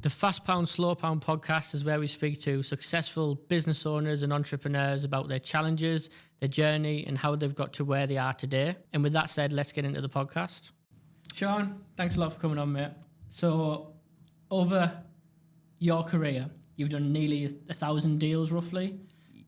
The Fast Pound, Slow Pound podcast is where we speak to successful business owners and entrepreneurs about their challenges, their journey, and how they've got to where they are today. And with that said, let's get into the podcast. Sean, thanks a lot for coming on, mate. So, over your career, you've done nearly 1,000 deals, roughly.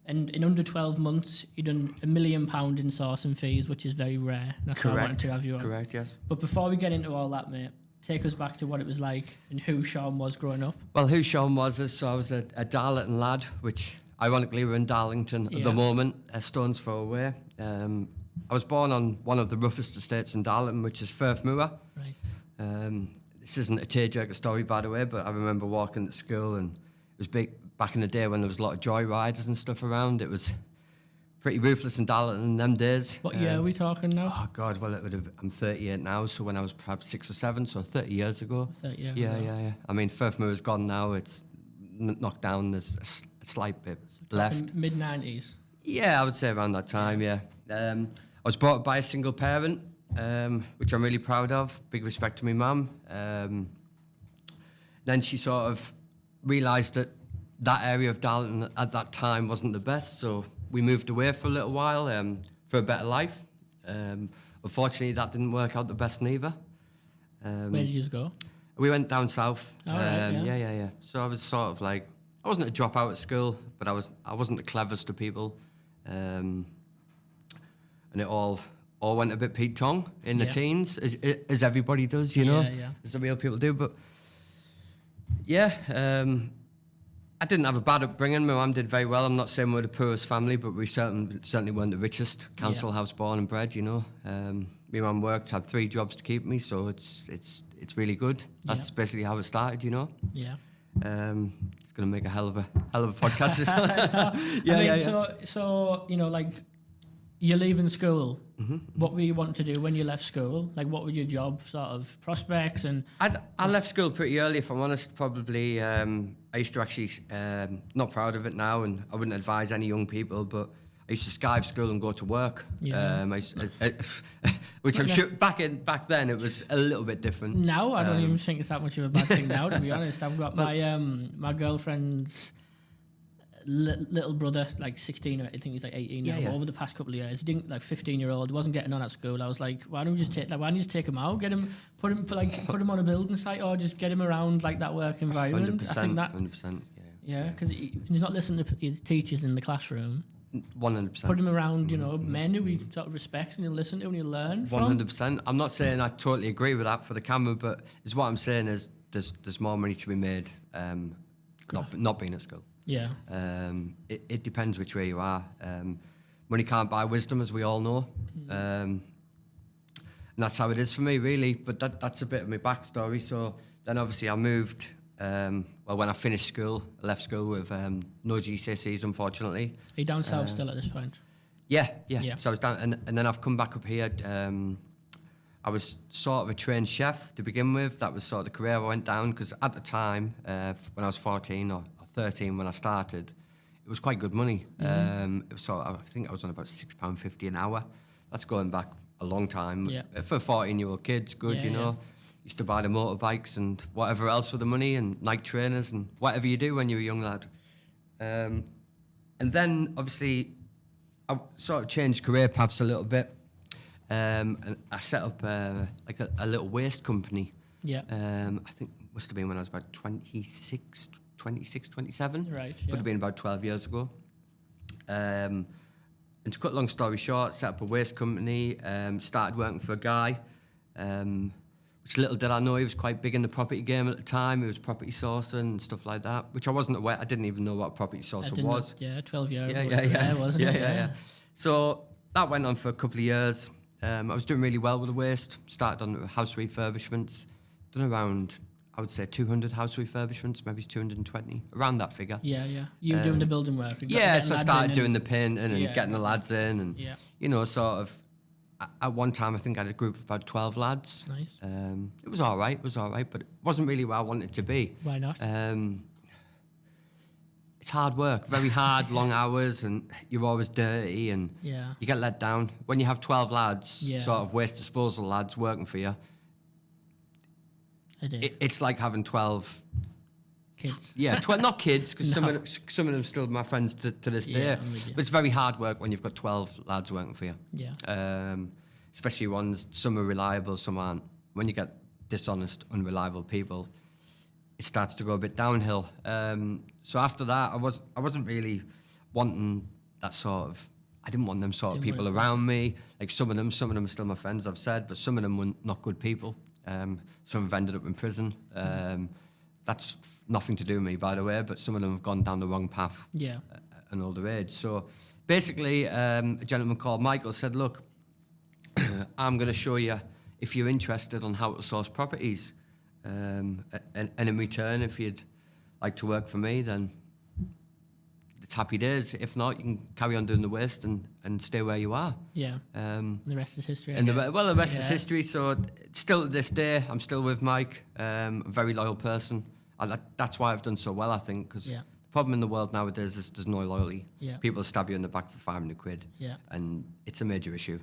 And in under 12 months, you've done £1 million in sourcing fees, which is very rare. That's why I wanted to have you on. Correct, yes. But before we get into all that, mate, take us back to what it was like and who Sean was growing up. Well, who Sean was is, so I was a Darlington lad, which ironically we're in Darlington at the moment, a stone's throw away. I was born on one of the roughest estates in Darlington, which is Firth Moor. Right. This isn't a tearjerker story, by the way, but I remember walking to school, and it was big back in the day when there was a lot of joyriders and stuff around. It was pretty ruthless in Darlington in them days. What year are we talking now? Oh, God, well, I'm 38 now, so when I was perhaps 6 or 7, so 30 years ago. 30 years yeah, ago. yeah. I mean, Firth Moor is gone now. It's knocked down. There's a slight bit left. Mid-90s? Yeah, I would say around that time, yeah. I was brought up by a single parent, which I'm really proud of. Big respect to my mum. Then she sort of realised that area of Darlington at that time wasn't the best, so we moved away for a little while for a better life. Unfortunately, that didn't work out the best neither. Where did you go? We went down south. Right, yeah. So I was sort of like, I wasn't a dropout at school, but I wasn't the cleverest of people. And it all went a bit Pete Tong in the teens, as everybody does, you know, as the real people do. But yeah, I didn't have a bad upbringing. My mum did very well. I'm not saying we're the poorest family, but we certainly weren't the richest. Council house born and bred, you know. My mum worked, had 3 jobs to keep me, so it's really good. That's basically how it started, you know. Yeah. It's gonna make a hell of a podcast. So you know, like, you're leaving school. Mm-hmm. What were you wanting to do when you left school? Like, what were your job sort of prospects? And I left school pretty early, if I'm honest. Probably I used to actually not proud of it now, and I wouldn't advise any young people, but I used to skive school and go to work. Yeah. Which I'm sure back then it was a little bit different. Now I don't even think it's that much of a bad thing now, to be honest. I've got my girlfriend's little brother, like 16, or I think he's like 18 now. Over the past couple of years, he didn't, like 15-year-old, wasn't getting on at school. I was like, why don't you just take him out, put him on a building site, or just get him around like that work environment. 100%, I think that 100%, yeah, because he's not listening to his teachers in the classroom. 100%. Put him around, you know, men who he sort of respects and he'll listen to and he'll learn from. 100%. I'm not saying I totally agree with that for the camera, but what I'm saying is there's more money to be made not being at school. Yeah. It depends which way you are. Money can't buy wisdom, as we all know. And that's how it is for me, really. But that's a bit of my backstory. So then obviously I moved. When I finished school, I left school with no GCSEs, unfortunately. Are you down south still at this point? Yeah. So I was down, and then I've come back up here. I was sort of a trained chef to begin with. That was sort of the career I went down, because at the time, when I was 14 or 13 when I started, it was quite good money. It was I think I was on about £6.50 an hour. That's going back a long time. Yeah. For 14-year-old kids, good, you know. Used to buy the motorbikes and whatever else with the money, and Nike trainers and whatever you do when you're a young lad. And then obviously I sort of changed career paths a little bit. And I set up like a little waste company. Yeah. I think it must have been when I was about 26, 27. Right. Would have been about 12 years ago. And to cut a long story short, set up a waste company, started working for a guy, which little did I know he was quite big in the property game at the time. He was property sourcing and stuff like that, which I wasn't aware. I didn't even know what a property sourcer was. 12 years ago. Yeah. So that went on for a couple of years. I was doing really well with the waste. Started on house refurbishments. Done around, I would say, 200 house refurbishments, maybe 220, around that figure. Yeah. You were doing the building work. So I started doing the painting and getting the lads in, and you know, sort of. At one time, I think I had a group of about 12 lads. Nice. It was all right, but it wasn't really where I wanted it to be. Why not? It's hard work, very hard, long hours, and you're always dirty, and you get let down. When you have 12 lads, sort of waste disposal lads working for you, it's like having 12 Kids. Yeah, not kids, because No. some of them still my friends to this day. I'm with you. But it's very hard work when you've got 12 lads working for you. Yeah. Especially ones, some are reliable, some aren't. When you get dishonest, unreliable people, it starts to go a bit downhill. So after that, I wasn't really wanting that sort of. I didn't want them sort of people around me. Like some of them are still my friends, I've said, but some of them were not good people. Some have ended up in prison. That's nothing to do with me, by the way, but some of them have gone down the wrong path Yeah. at an older age. So basically, a gentleman called Michael said, look, I'm going to show you if you're interested on how to source properties. And in return, if you'd like to work for me, then it's happy days. If not, you can carry on doing the waste and stay where you are. Yeah. The rest is history. The rest is history. So still to this day, I'm still with Mike. A very loyal person. That's why I've done so well, I think, because the problem in the world nowadays is there's no loyalty. Yeah. People stab you in the back for 500 quid. Yeah. And it's a major issue,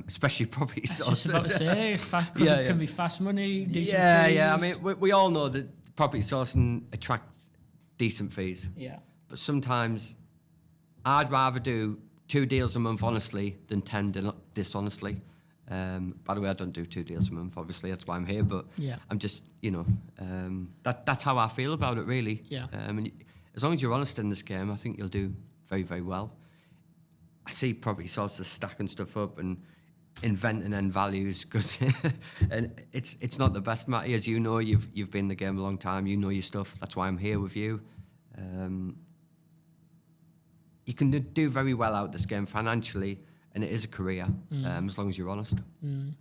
especially property I was sources. just about to say, it's fast, can be fast money, decent fees. Yeah. I mean, we all know that property sourcing attracts decent fees. Yeah. But sometimes I'd rather do 2 deals a month honestly than 10 dishonestly. By the way, I don't do 2 deals a month, obviously, that's why I'm here, but I'm just, that's how I feel about it, really. Yeah. And as long as you're honest in this game, I think you'll do very, very well. I see property sources stacking stuff up and inventing end values, because and it's not the best, Matty, as you know, you've been in the game a long time, you know your stuff, that's why I'm here with you. You can do very well out this game financially, and it is a career, as long as you're honest. And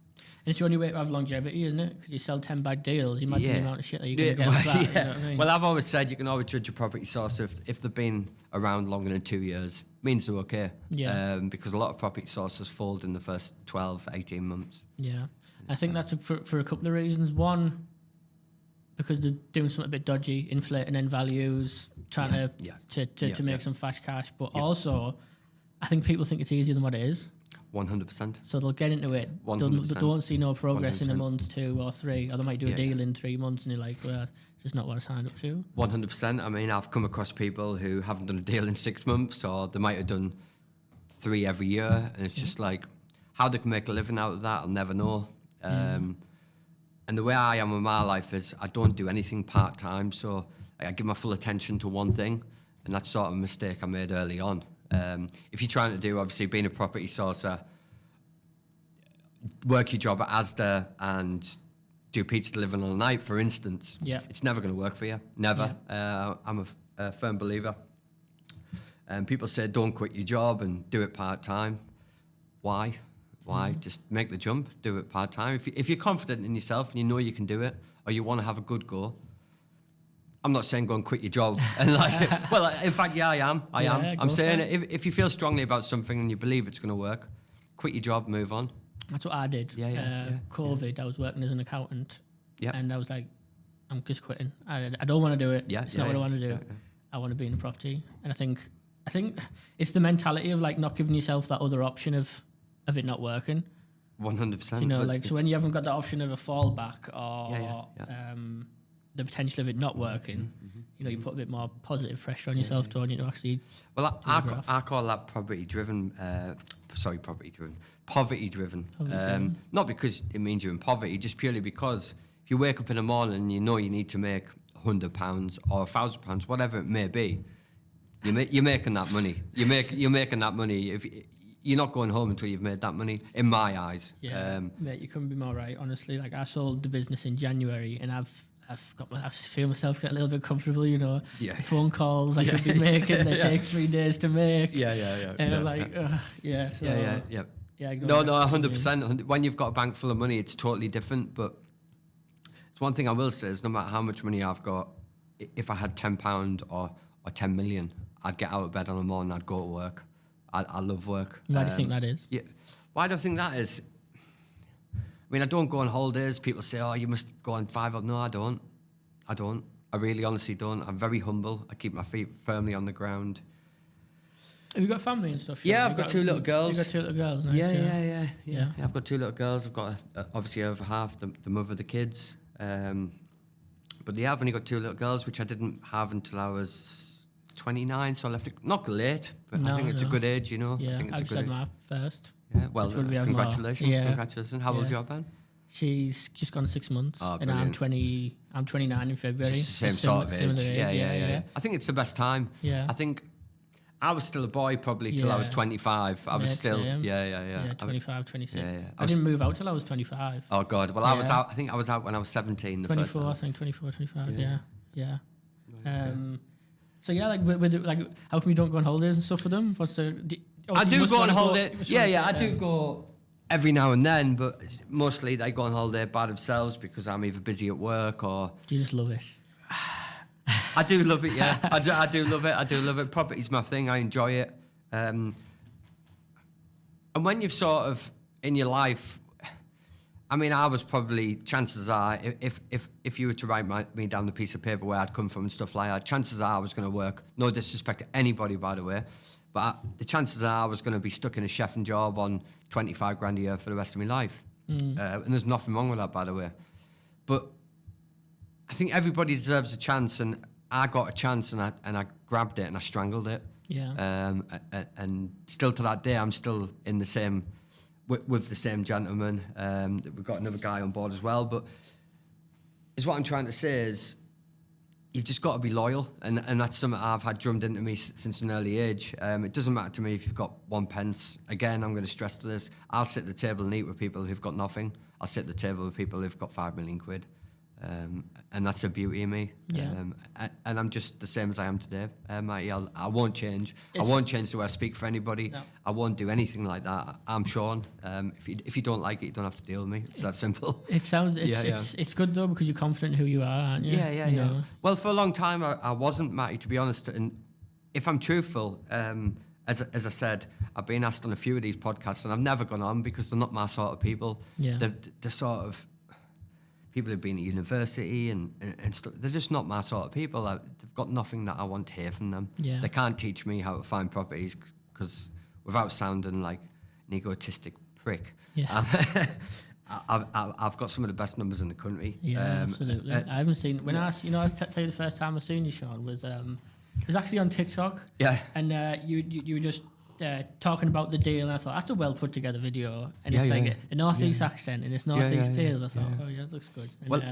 it's the only way to have longevity, isn't it? Because you sell 10 bad deals, you imagine the amount of shit that you're going to get with that. You know what I mean? Well, I've always said you can always judge a property source if they've been around longer than 2 years. Means they're okay. Yeah. Because a lot of property sources fold in the first 12, 18 months. Yeah. I think that's for a couple of reasons. One, because they're doing something a bit dodgy, inflating end values, trying to make some fast cash. But also, I think people think it's easier than what it is. 100%. So they'll get into it. They won't see no progress 100%. In a month, 2 or 3, or they might do a deal in 3 months, and you're like, well, this is not what I signed up to. 100%. I mean, I've come across people who haven't done a deal in 6 months, or they might have done 3 every year, and it's just like, how they can make a living out of that, I'll never know. And the way I am with my life is I don't do anything part-time, so I give my full attention to one thing, and that's sort of a mistake I made early on. If you're trying to do, obviously, being a property sourcer, work your job at Asda and do pizza delivery on a night, for instance, it's never going to work for you. Never. I'm a firm believer. People say don't quit your job and do it part-time. Why? Just make the jump, do it part-time. If you're confident in yourself and you know you can do it, or you want to have a good go, I'm not saying go and quit your job. And well, in fact, I am. I'm saying if you feel strongly about something and you believe it's going to work, quit your job, move on. That's what I did. COVID, I was working as an accountant, and I was like, I'm just quitting. I don't want to do it. It's not what I want to do. I want to be in a property. And I think it's the mentality of like not giving yourself that other option of it not working. 100%. You know, like, so when you haven't got the option of a fallback or the potential of it not working, you know, you put a bit more positive pressure on yourself to actually. Well, I call that poverty driven. Not because it means you're in poverty, just purely because if you wake up in the morning and you know you need to make £100 or £1,000, whatever it may be, you're making that money. You're making that money. If you're not going home until you've made that money, in my eyes. Mate, you couldn't be more right. Honestly, like I sold the business in January, and I feel myself get a little bit comfortable, you know. The phone calls I should be making, they take 3 days to make. And I'm like, no, 100%. When you've got a bank full of money, it's totally different. But it's one thing I will say is no matter how much money I've got, if I had £10 or 10 million, I'd get out of bed on the morning, I'd go to work. I love work. Why do you think that is? Why do I think that is? I mean, I don't go on holidays. People say, oh, you must go on 5. No, I don't. I really honestly don't. I'm very humble. I keep my feet firmly on the ground. Have you got family and stuff? Yeah, I've got 2 little girls. You've got 2 little girls, nice. Yeah, I've got 2 little girls. I've got obviously over half the mother of the kids. But But yeah, I've only got 2 little girls, which I didn't have until I was 29, so I left it, not late, but I think it's a good age, you know. Yeah, I think it's I've a good said age. my first. Yeah, well, congratulations, congratulations. How old's your Ben? She's just gone 6 months, Oh, and I'm 29 in February. It's the same sort of age. Yeah. I think it's the best time. Yeah. I think I was still a boy probably till I was 25. I was still, Yeah, 25, 26. Yeah. I didn't move out till I was 25. Oh God, well I was out. I think I was out when I was 17. The 24, first I think 24, 25. Yeah. So yeah, like with like, how come you don't go on holidays and stuff for them? I do go on holiday. I do go every now and then, but mostly they go on holiday by themselves because I'm either busy at work or. Do you just love it? I do love it, yeah. I do love it. I do love it. Property's my thing. I enjoy it. And when you've sort of in your life, I mean, I was probably, chances are, if you were to write me down the piece of paper where I'd come from and stuff like that, chances are I was going to work. No disrespect to anybody, by the way, but the chances are I was going to be stuck in a chefing job on 25 grand a year for the rest of my life. And there's nothing wrong with that, by the way. But I think everybody deserves a chance, and I got a chance, and I grabbed it and I strangled it. Yeah. And still to that day, I'm still in the same with the same gentleman. We've got another guy on board as well. But is what I'm trying to say is, you've just got to be loyal, and that's something I've had drummed into me since an early age. It doesn't matter to me if you've got 1 pence. Again, I'm going to stress to this: I'll sit at the table and eat with people who've got nothing. I'll sit at the table with people who've got 5 million quid. And that's the beauty of me. Yeah. And I'm just the same as I am today, Matty. I won't change. I won't change the way I speak for anybody. No. I won't do anything like that. I'm Sean. If you don't like it, you don't have to deal with me. It's that simple. It sounds it's good though, because you're confident in who you are, aren't you? Yeah. Well, for a long time I wasn't, Matty, to be honest. And if I'm truthful, as I said, I've been asked on a few of these podcasts, and I've never gone on because they're not my sort of people. Yeah. They're sort of people who've been at university and stuff. They're just not my sort of people. They've got nothing that I want to hear from them. Yeah. They can't teach me how to find properties because, without sounding like an egotistic prick, Yeah. I've got some of the best numbers in the country. Yeah, absolutely. I haven't seen I tell you the first time I seen you, Sean, was actually on TikTok. Yeah. And you were just talking about the deal, and I thought that's a well put together video, and it's like a northeast accent and it's northeast tales. I thought, oh yeah, that looks good. And, well,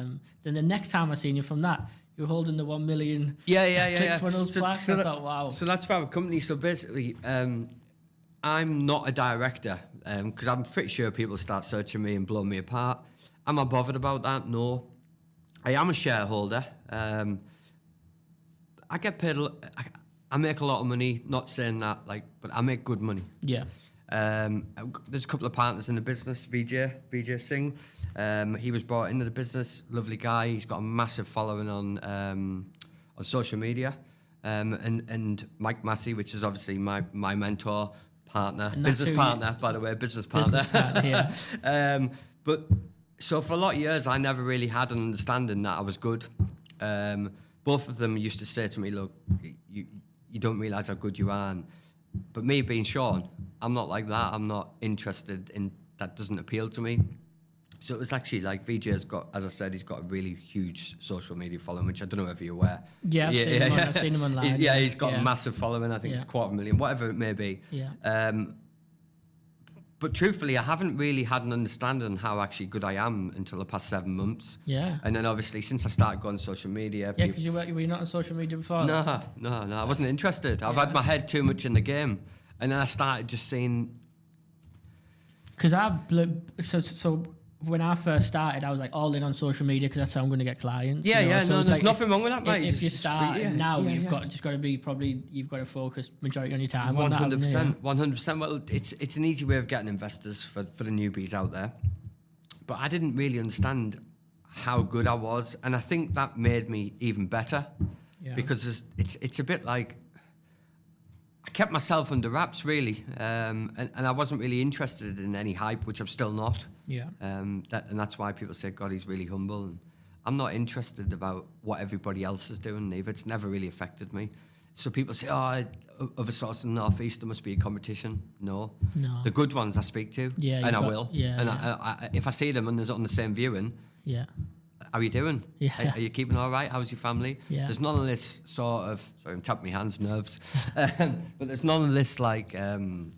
then the next time I seen you from that, you were holding the 1 million ClickFunnels plaque. I thought, wow. So that's for our company. So basically, I'm not a director because I'm pretty sure people start searching me and blow me apart. Am I bothered about that? No. I am a shareholder. I get paid. I make a lot of money. Not saying that, but I make good money. Yeah. There's a couple of partners in the business. Vijay Singh. He was brought into the business. Lovely guy. He's got a massive following on social media. And Mike Massey, which is obviously my mentor, partner, business partner, by the way, business partner. Yeah. But so for a lot of years, I never really had an understanding that I was good. Both of them used to say to me, "Look, you don't realise how good you are." But me being Sean, I'm not like that. I'm not interested in that. Doesn't appeal to me. So it was actually like VJ's got, as I said, he's got a really huge social media following, which I don't know if you're aware. Yeah, I've seen him online. He's got a massive following. I think it's 250,000, whatever it may be. Yeah. But truthfully, I haven't really had an understanding on how actually good I am until the past 7 months. Yeah. And then obviously since I started going on social media. Yeah, because were you not on social media before? No, I wasn't interested. I've had my head too much in the game. And then I started just seeing. Because so when I first started, I was like all in on social media because that's how I'm going to get clients. So there's nothing wrong with that, mate. If you start now, you've got to focus majority on your time. 100%. Well, it's an easy way of getting investors for the newbies out there. But I didn't really understand how good I was, and I think that made me even better because it's a bit like. I kept myself under wraps, really, and I wasn't really interested in any hype, which I'm still not. Yeah. And that's why people say, God, he's really humble. And I'm not interested about what everybody else is doing, either. It's never really affected me. So people say, other sources in the North East, there must be a competition. No. The good ones I speak to, and I will. Yeah. And I, if I see them and there's on the same viewing, how are you doing? Yeah. Are you keeping all right? How's your family? Yeah. There's none of this sort of, sorry, I'm tapping my hands, nerves. But there's none of this like some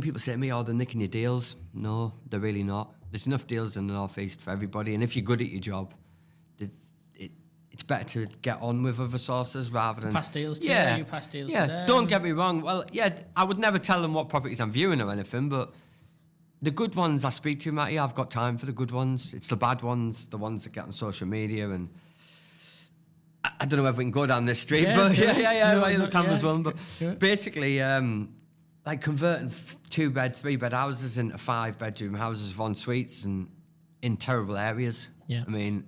people say to me, oh, they're nicking your deals. No, they're really not. There's enough deals in the North East for everybody. And if you're good at your job, it's better to get on with other sources rather than... Pass deals to you pass deals to them. Don't get me wrong. Well, I would never tell them what properties I'm viewing or anything, but the good ones I speak to, Matty, I've got time for the good ones. It's the bad ones, the ones that get on social media, and I don't know if we can go down this street, but the cameras will. But basically, like converting 2-bed, 3-bed houses into 5-bedroom houses, en suites, and in terrible areas. Yeah. I mean,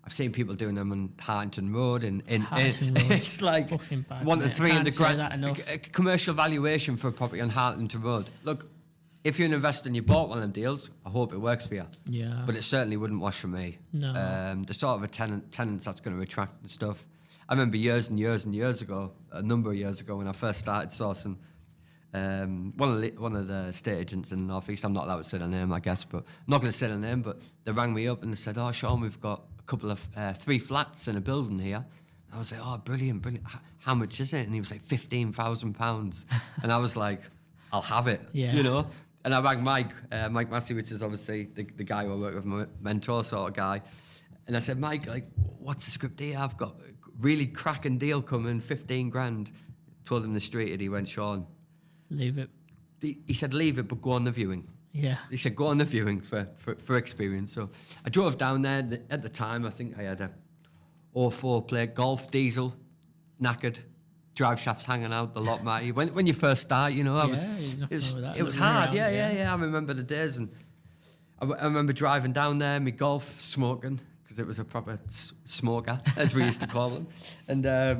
I've seen people doing them on Hartington Road, and Hartington Road. it's like bad, 1 to 300 grand. A Commercial valuation for a property on Hartington Road. Look, if you're an investor and you bought one of them deals, I hope it works for you. Yeah. But it certainly wouldn't wash for me. No. The sort of a tenants that's going to attract and stuff. I remember years and years and years ago, a number of years ago, when I first started sourcing, one of the estate agents in the North East, I'm not allowed to say their name, I guess, but I'm not going to say their name, but they rang me up and they said, oh, Sean, we've got a couple of 3 flats in a building here. I was like, oh, brilliant. How much is it? And he was like, £15,000. And I was like, I'll have it, you know? And I rang Mike Massey, which is obviously the guy who I work with, my mentor sort of guy. And I said, Mike, like, what's the script here? I've got a really cracking deal coming, 15 grand. Told him the street and he went, Sean, leave it. He said, leave it, but go on the viewing. Yeah. He said, go on the viewing for experience. So I drove down there. At the time, I think I had a 04 plate Golf diesel, knackered, drive shafts hanging out the lot, Matty. When you first start, you know, it was hard. Yeah. I remember the days, and I remember driving down there, my Golf, smoking, because it was a proper smoker, as we used to call them. And I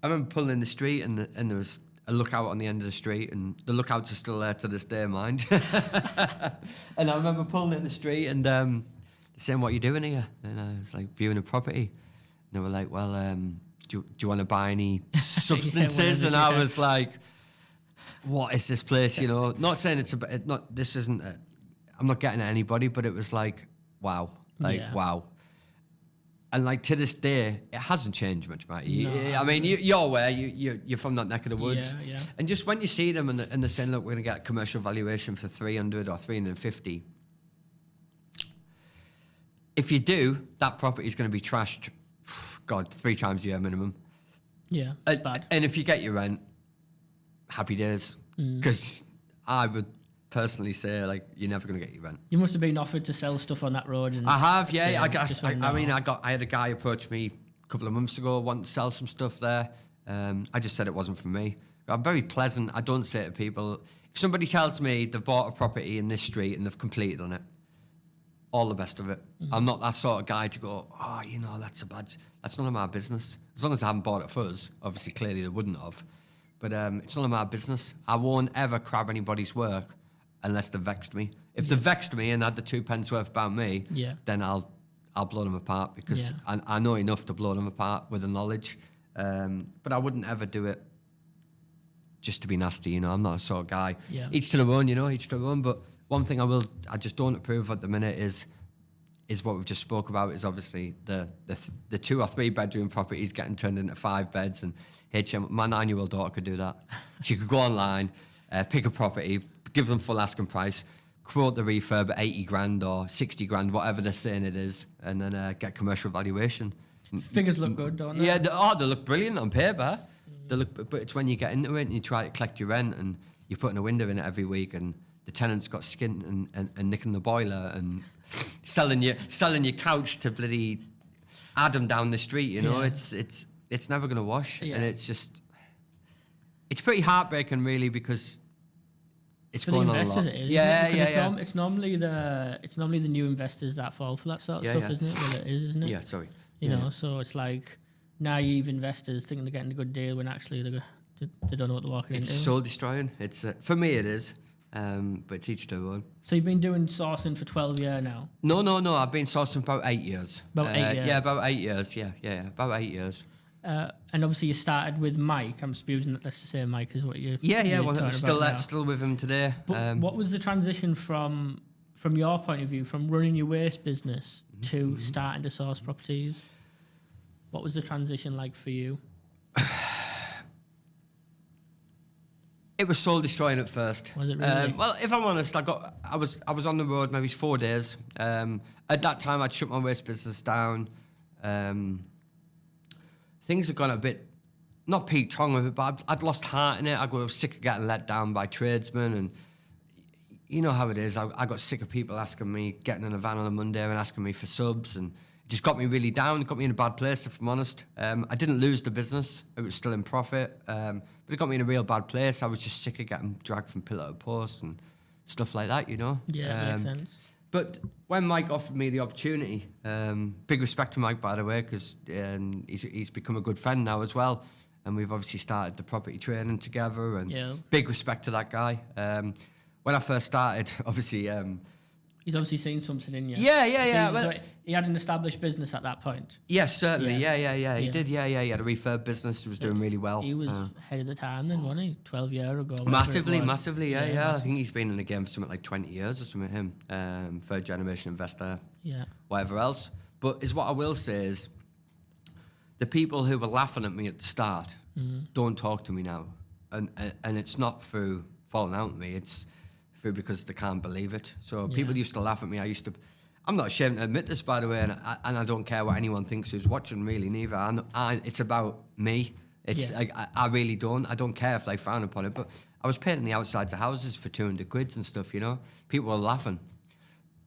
remember pulling in the street, and there was a lookout on the end of the street, and the lookouts are still there to this day, mind. And I remember pulling in the street and saying, what are you doing here? And I was like, viewing a property. And they were like, well, do you want to buy any substances? And I was like, what is this place, you know? Not saying this isn't, I'm not getting at anybody, but it was like, wow. Wow. And like to this day, it hasn't changed much, mate. No. I mean, you're aware, you're from that neck of the woods. Yeah. And just when you see them and they're saying, look, we're going to get a commercial valuation for 300 or 350. If you do, that property is going to be trashed, God, 3 times a year minimum. Yeah, it's bad. And if you get your rent, happy days. Because I would personally say, like, you're never going to get your rent. You must have been offered to sell stuff on that road. And I have, yeah. I had a guy approach me a couple of months ago wanting to sell some stuff there. I just said it wasn't for me. I'm very pleasant. I don't say to people, if somebody tells me they've bought a property in this street and they've completed on it, all the best of it. I'm not that sort of guy to go, oh, you know, that's none of my business. As long as I haven't bought it for us, obviously, clearly they wouldn't have. But it's none of my business. I won't ever crab anybody's work unless they've vexed me. If they've vexed me and had the 2 pence worth about me, then I'll blow them apart, because I know enough to blow them apart with the knowledge. But I wouldn't ever do it just to be nasty, you know. I'm not a sort of guy. Yeah. Each to their own, you know, each to their own. But one thing I just don't approve at the minute is what we've just spoke about, is obviously the 2 or 3 bedroom properties getting turned into 5 beds. And my 9-year-old daughter could do that. She could go online, pick a property, give them full asking price, quote the refurb at 80 grand or 60 grand, whatever they're saying it is, and then get commercial valuation. Figures look good, don't they? Yeah, they look brilliant on paper. But it's when you get into it and you try to collect your rent and you're putting a window in it every week, and the tenant's got skin and nicking the boiler and selling your couch to bloody Adam down the street, you know. It's never going to wash. And it's pretty heartbreaking, really, because it's for going the on a investors, lot. it is. Yeah. It's normally the new investors that fall for that sort of stuff, isn't it? Well, it is, isn't it? Yeah, sorry. You know, so it's like naive investors thinking they're getting a good deal when actually they don't know what they're walking into. It's soul destroying. It's for me it is, but it's each their own. So you've been doing sourcing for 12 years now? No. I've been sourcing for about 8 years. About 8 years. Yeah, about 8 years. Yeah, about 8 years. And obviously you started with Mike. I'm supposing that that's the same Mike as what you. Well, I'm still with him today. But what was the transition from your point of view, from running your waste business to starting to source properties? What was the transition like for you? It was soul destroying at first. Was it really? Well, if I'm honest, I was on the road maybe 4 days. At that time, I'd shut my waste business down. Things had gone a bit, not peaked wrong with it, but I'd lost heart in it. I got sick of getting let down by tradesmen, and you know how it is. I got sick of people asking me, getting in a van on a Monday and asking me for subs, and it just got me really down. It got me in a bad place, if I'm honest. I didn't lose the business. It was still in profit. But it got me in a real bad place. I was just sick of getting dragged from pillar to post and stuff like that, you know? Yeah, makes sense. But when Mike offered me the opportunity, big respect to Mike, by the way, because he's become a good friend now as well. And we've obviously started the property training together, and big respect to that guy. When I first started, obviously... He's obviously seen something in you. Yeah. So he had an established business at that point. Yes, certainly. Yeah. He did. Yeah. He had a refurb business. He was doing really well. He was ahead of the time then, wasn't he? 12 years ago. Massively. Yeah. I think he's been in the game for something like 20 years or something. Him, third generation investor. Yeah. Whatever else. But what I will say is, the people who were laughing at me at the start don't talk to me now, and it's not through falling out with me. It's because they can't believe it. So people used to laugh at me. I'm not ashamed to admit this, by the way, and I don't care what anyone thinks who's watching, really, neither. It's about me. I really don't. I don't care if they frown upon it, but I was painting the outsides of houses for 200 quid and stuff, you know? People were laughing.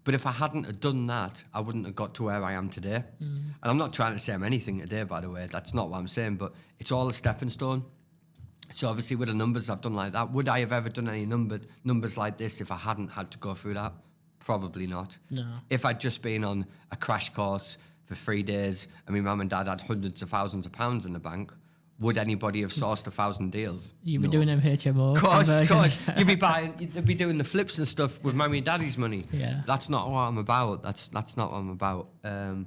But if I hadn't have done that, I wouldn't have got to where I am today. And I'm not trying to say I'm anything today, by the way. That's not what I'm saying, but it's all a stepping stone. So obviously with the numbers I've done like that, would I have ever done any numbers like this if I hadn't had to go through that? Probably not. No. If I'd just been on a crash course for 3 days and my mum and dad had hundreds of thousands of pounds in the bank, would anybody have sourced 1,000 deals? You'd be doing them HMO. Of course. You'd be doing the flips and stuff with mummy and daddy's money. Yeah. That's not what I'm about. That's not what I'm about. And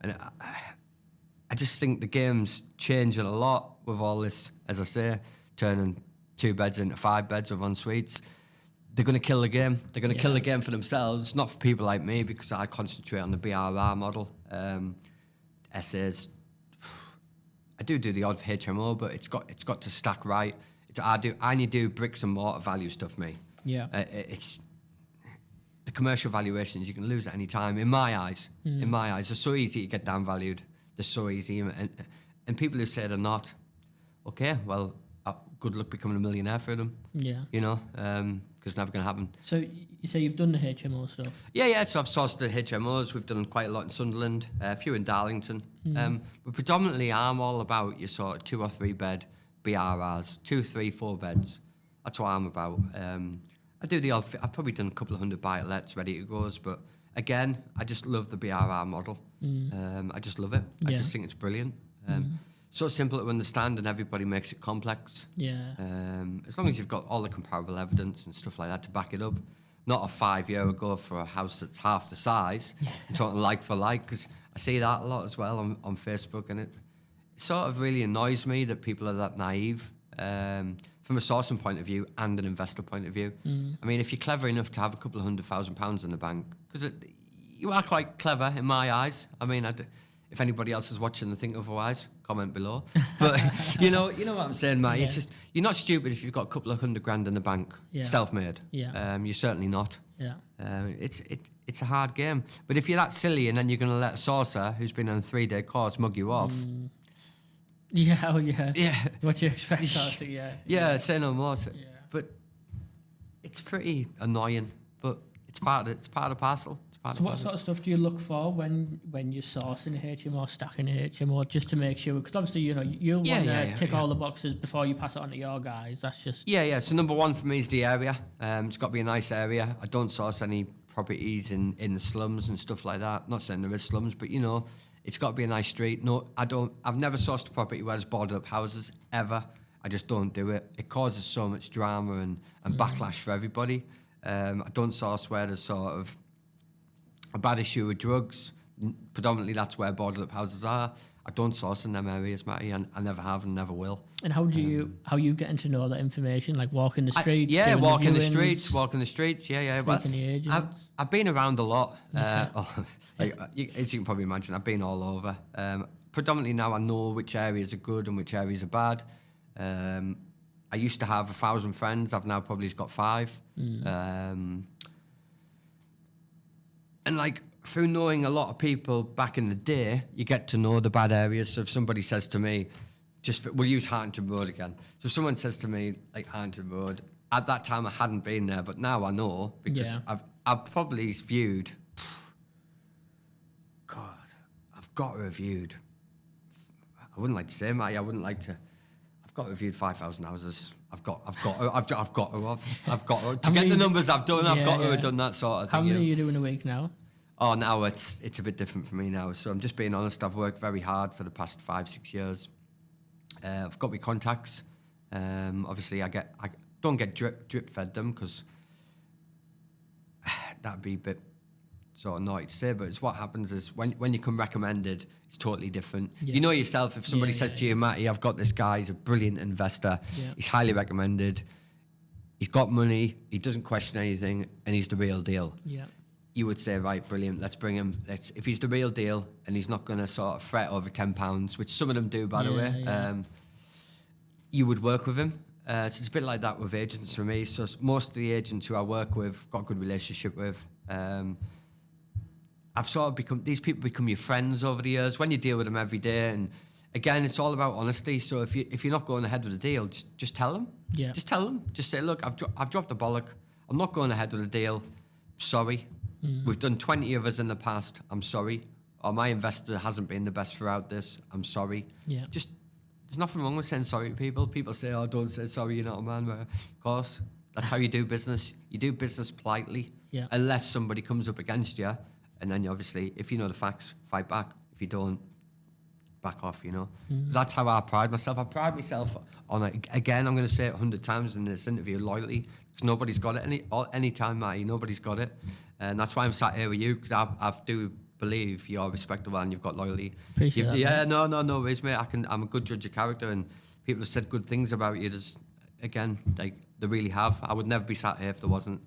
I just think the game's changing a lot with all this, as I say, turning 2 beds into 5 beds with en suites. They're going to kill the game. They're going to kill the game for themselves, not for people like me, because I concentrate on the BRR model. Essays, I do the odd HMO, but it's got to stack right. I only do bricks and mortar value stuff, me. Yeah. It's the commercial valuations you can lose at any time. In my eyes, they're so easy to get down valued. They're so easy, and people who say they're not, okay, well, good luck becoming a millionaire for them. Yeah. You know, because it's never going to happen. So you say you've done the HMO stuff? Yeah. So I've sourced the HMOs. We've done quite a lot in Sunderland, a few in Darlington. But predominantly, I'm all about your sort of 2 or 3 bed BRRs, 2, 3, 4 beds. That's what I'm about. I do the odd. I've probably done a couple of 100 buy-to-lets, ready to goes, but again, I just love the BRR model. I just love it. I just think it's brilliant. So simple to understand, and everybody makes it complex. Yeah. As long as you've got all the comparable evidence and stuff like that to back it up. Not a 5 year ago for a house that's half the size. Yeah. I'm talking like for like, because I see that a lot as well on Facebook, and it sort of really annoys me that people are that naive from a sourcing point of view and an investor point of view. I mean, if you're clever enough to have a couple of £100,000 in the bank, because you are quite clever in my eyes. I mean, if anybody else is watching and think otherwise, comment below. But you know what I'm saying, mate. Yeah. It's just, you're not stupid if you've got a couple of £100,000 in the bank, self-made. Yeah. You're certainly not. Yeah. It's a hard game. But if you're that silly and then you're going to let a sourcer who's been on a 3-day course mug you off. Yeah. What do you expect? Yeah. Say no more. Yeah. But it's pretty annoying. But it's part of the parcel. So what sort of stuff do you look for when you're sourcing a HMO, stacking a HMO, just to make sure? Because obviously, you know, you'll want to tick all the boxes before you pass it on to your guys. That's just... Yeah. So number one for me is the area. It's got to be a nice area. I don't source any properties in the slums and stuff like that. Not saying there is slums, but, you know, it's got to be a nice street. No, I've never sourced a property where there's boarded up houses, ever. I just don't do it. It causes so much drama and backlash for everybody. I don't source where there's sort of a bad issue with drugs. Predominantly that's where boarded up houses are. I don't source in them areas, Matty, and I never have and never will. And how you getting to know that information? Like walking the streets? Walking the streets. Yeah. Well, I've been around a lot. As you can probably imagine, I've been all over. Predominantly now I know which areas are good and which areas are bad. I used to have 1,000 friends. I've now probably just got 5. And like, through knowing a lot of people back in the day, you get to know the bad areas. So if somebody says to me, we'll use Hartington Road again. So if someone says to me, like Hartington Road, at that time I hadn't been there, but now I know because I've probably viewed, God, I've got to have viewed, I wouldn't like to say, Matty, I've got to have viewed 5,000 houses. I've got to get the numbers I've done. I've got to have done that sort of thing. How many are you doing a week now? Oh, now it's a bit different for me now. So I'm just being honest. I've worked very hard for the past 5-6 years. I've got my contacts. Obviously, I don't get drip fed them because that'd be a bit sort of naughty to say. But it's what happens is when you come recommended, it's totally different. Yeah. You know yourself. If somebody says to you, Matty, I've got this guy. He's a brilliant investor. Yeah. He's highly recommended. He's got money. He doesn't question anything, and he's the real deal. Yeah. You would say, right, brilliant, let's bring him. If he's the real deal and he's not going to sort of fret over £10, which some of them do, by the way, you would work with him. So it's a bit like that with agents for me. So most of the agents who I work with, got a good relationship with. I've sort of these people become your friends over the years when you deal with them every day. And again, it's all about honesty. So if you're not going ahead with a deal, just tell them. Yeah. Just tell them. Just say, look, I've dropped the bollock. I'm not going ahead with a deal. Sorry. We've done 20 of us in the past. I'm sorry. Or my investor hasn't been the best throughout this. I'm sorry. Yeah. There's nothing wrong with saying sorry to people. People say, oh, don't say sorry, you're not a man. But of course, that's how you do business. You do business politely. Yeah. Unless somebody comes up against you. And then obviously, if you know the facts, fight back. If you don't, back off, you know. That's how I pride myself. I pride myself on it. Again, I'm going to say it 100 times in this interview, loyalty. Because nobody's got it any time, Matty. Nobody's got it. And that's why I'm sat here with you, because I do believe you're respectable and you've got loyalty. Appreciate that. Yeah, no worries, mate. I'm a good judge of character, and people have said good things about you. Again, like, they really have. I would never be sat here if there wasn't.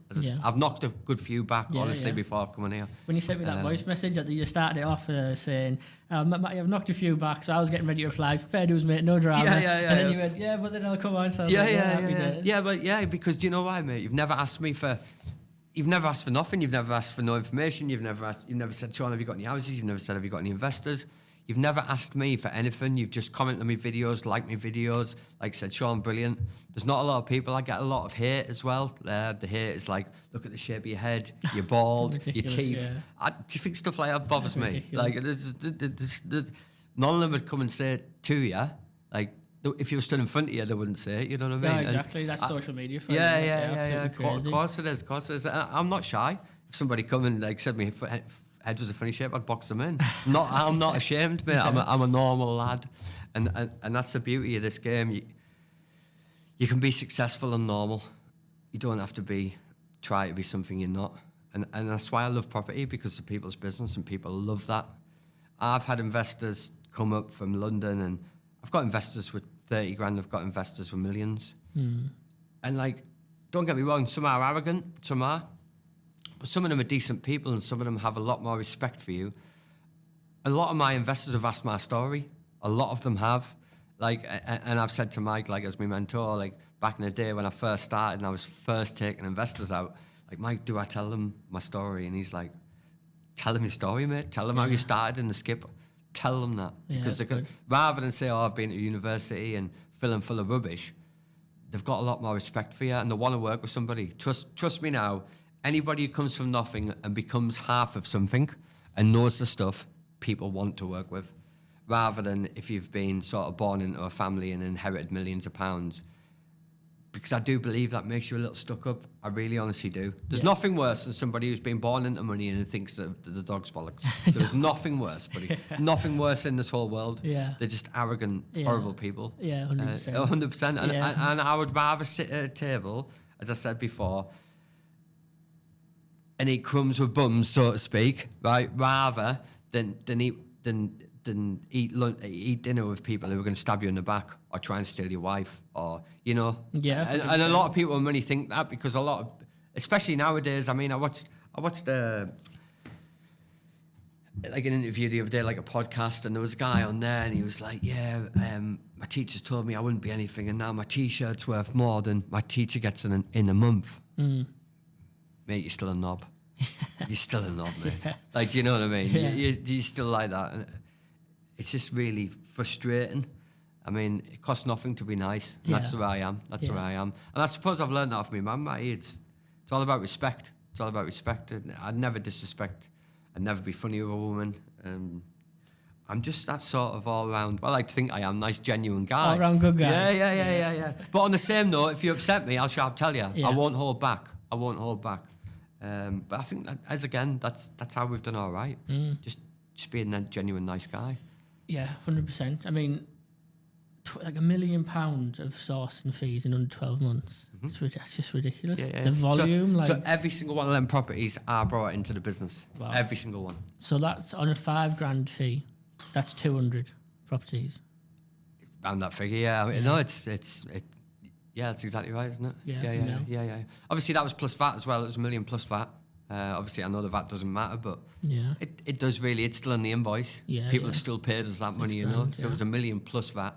I've knocked a good few back, honestly, before I've come in here. When you sent me that voice message, you started it off saying, I've knocked a few back, so I was getting ready to reply, fair dues, mate, no drama. And then you went, but then I'll come on. So I was because do you know why, mate? You've never asked for nothing. You've never asked for no information. You've never said, Sean, have you got any houses? You've never said, have you got any investors? You've never asked me for anything. You've just commented on my videos, liked my videos. Like I said, Sean, brilliant. There's not a lot of people. I get a lot of hate as well. The hate is like, look at the shape of your head, you're bald, your teeth. Yeah. Do you think stuff like that bothers me? Like, none of them would come and say it to you. Like, if you were stood in front of you, they wouldn't say it. You know what I mean? Yeah, exactly. That's social media. For yeah. Of course it is. I'm not shy. If somebody come and like said me head was a funny shape, I'd box them in. I'm not ashamed, mate. I'm a normal lad, and that's the beauty of this game. You can be successful and normal. You don't have to try to be something you're not, and that's why I love property, because of people's business and people love that. I've had investors come up from London, and I've got investors with 30 grand. I've got investors with millions, and like, don't get me wrong, some are arrogant, some are. But some of them are decent people, and some of them have a lot more respect for you. A lot of my investors have asked my story. A lot of them have. Like, and I've said to Mike, like, as my mentor, like, back in the day when I first started and I was first taking investors out, like, Mike, do I tell them my story? And he's like, tell them your story, mate. Tell them how you started in the skip. Tell them that. Because rather than say, I've been to university and filling full of rubbish, they've got a lot more respect for you, and they want to work with somebody. Trust me now. Anybody who comes from nothing and becomes half of something and knows the stuff, people want to work with, rather than if you've been sort of born into a family and inherited millions of pounds. Because I do believe that makes you a little stuck up. I really honestly do. There's nothing worse than somebody who's been born into money and thinks that the dog's bollocks. There's nothing worse, buddy. Nothing worse in this whole world. Yeah. They're just arrogant, horrible people. Yeah, 100%. 100%. And I would rather sit at a table, as I said before, and eat crumbs with bums, so to speak, right? Rather than than eat dinner with people who are going to stab you in the back or try and steal your wife, or Yeah. And a lot of people only think that because a lot of, especially nowadays. I mean, I watched like an interview the other day, like a podcast, and there was a guy on there, and he was like, my teachers told me I wouldn't be anything, and now my T-shirt's worth more than my teacher gets in a month. Mate, you're still a knob. You're still a knob, mate. Yeah. Like, do you know what I mean? Yeah. You're still like that. And it's just really frustrating. I mean, it costs nothing to be nice. And that's where I am. That's where I am. And I suppose I've learned that off my mum, mate. It's all about respect. It's all about respect. I'd never disrespect. I'd never be funny with a woman. I'm just that sort of all-round, I like to think I am, nice, genuine guy. All-round good guy. Yeah. But on the same note, if you upset me, I'll sharp tell you. Yeah. I won't hold back. But I think that, that's how we've done all right. Just being a genuine, nice guy. Yeah, 100%. I mean, like £1 million of sourcing fees in under 12 months. That's just ridiculous. Yeah. The volume, so every single one of them properties are brought into the business. Wow. Every single one. So that's on a $5,000 fee. That's 200 properties. Around that figure, yeah. No, it's that's exactly right, isn't it? Yeah. Obviously, that was plus VAT as well. It was $1 million plus VAT. Obviously, I know the VAT doesn't matter, but it does really. It's still on the invoice. Yeah, People have still paid us that money, So it was $1 million plus VAT.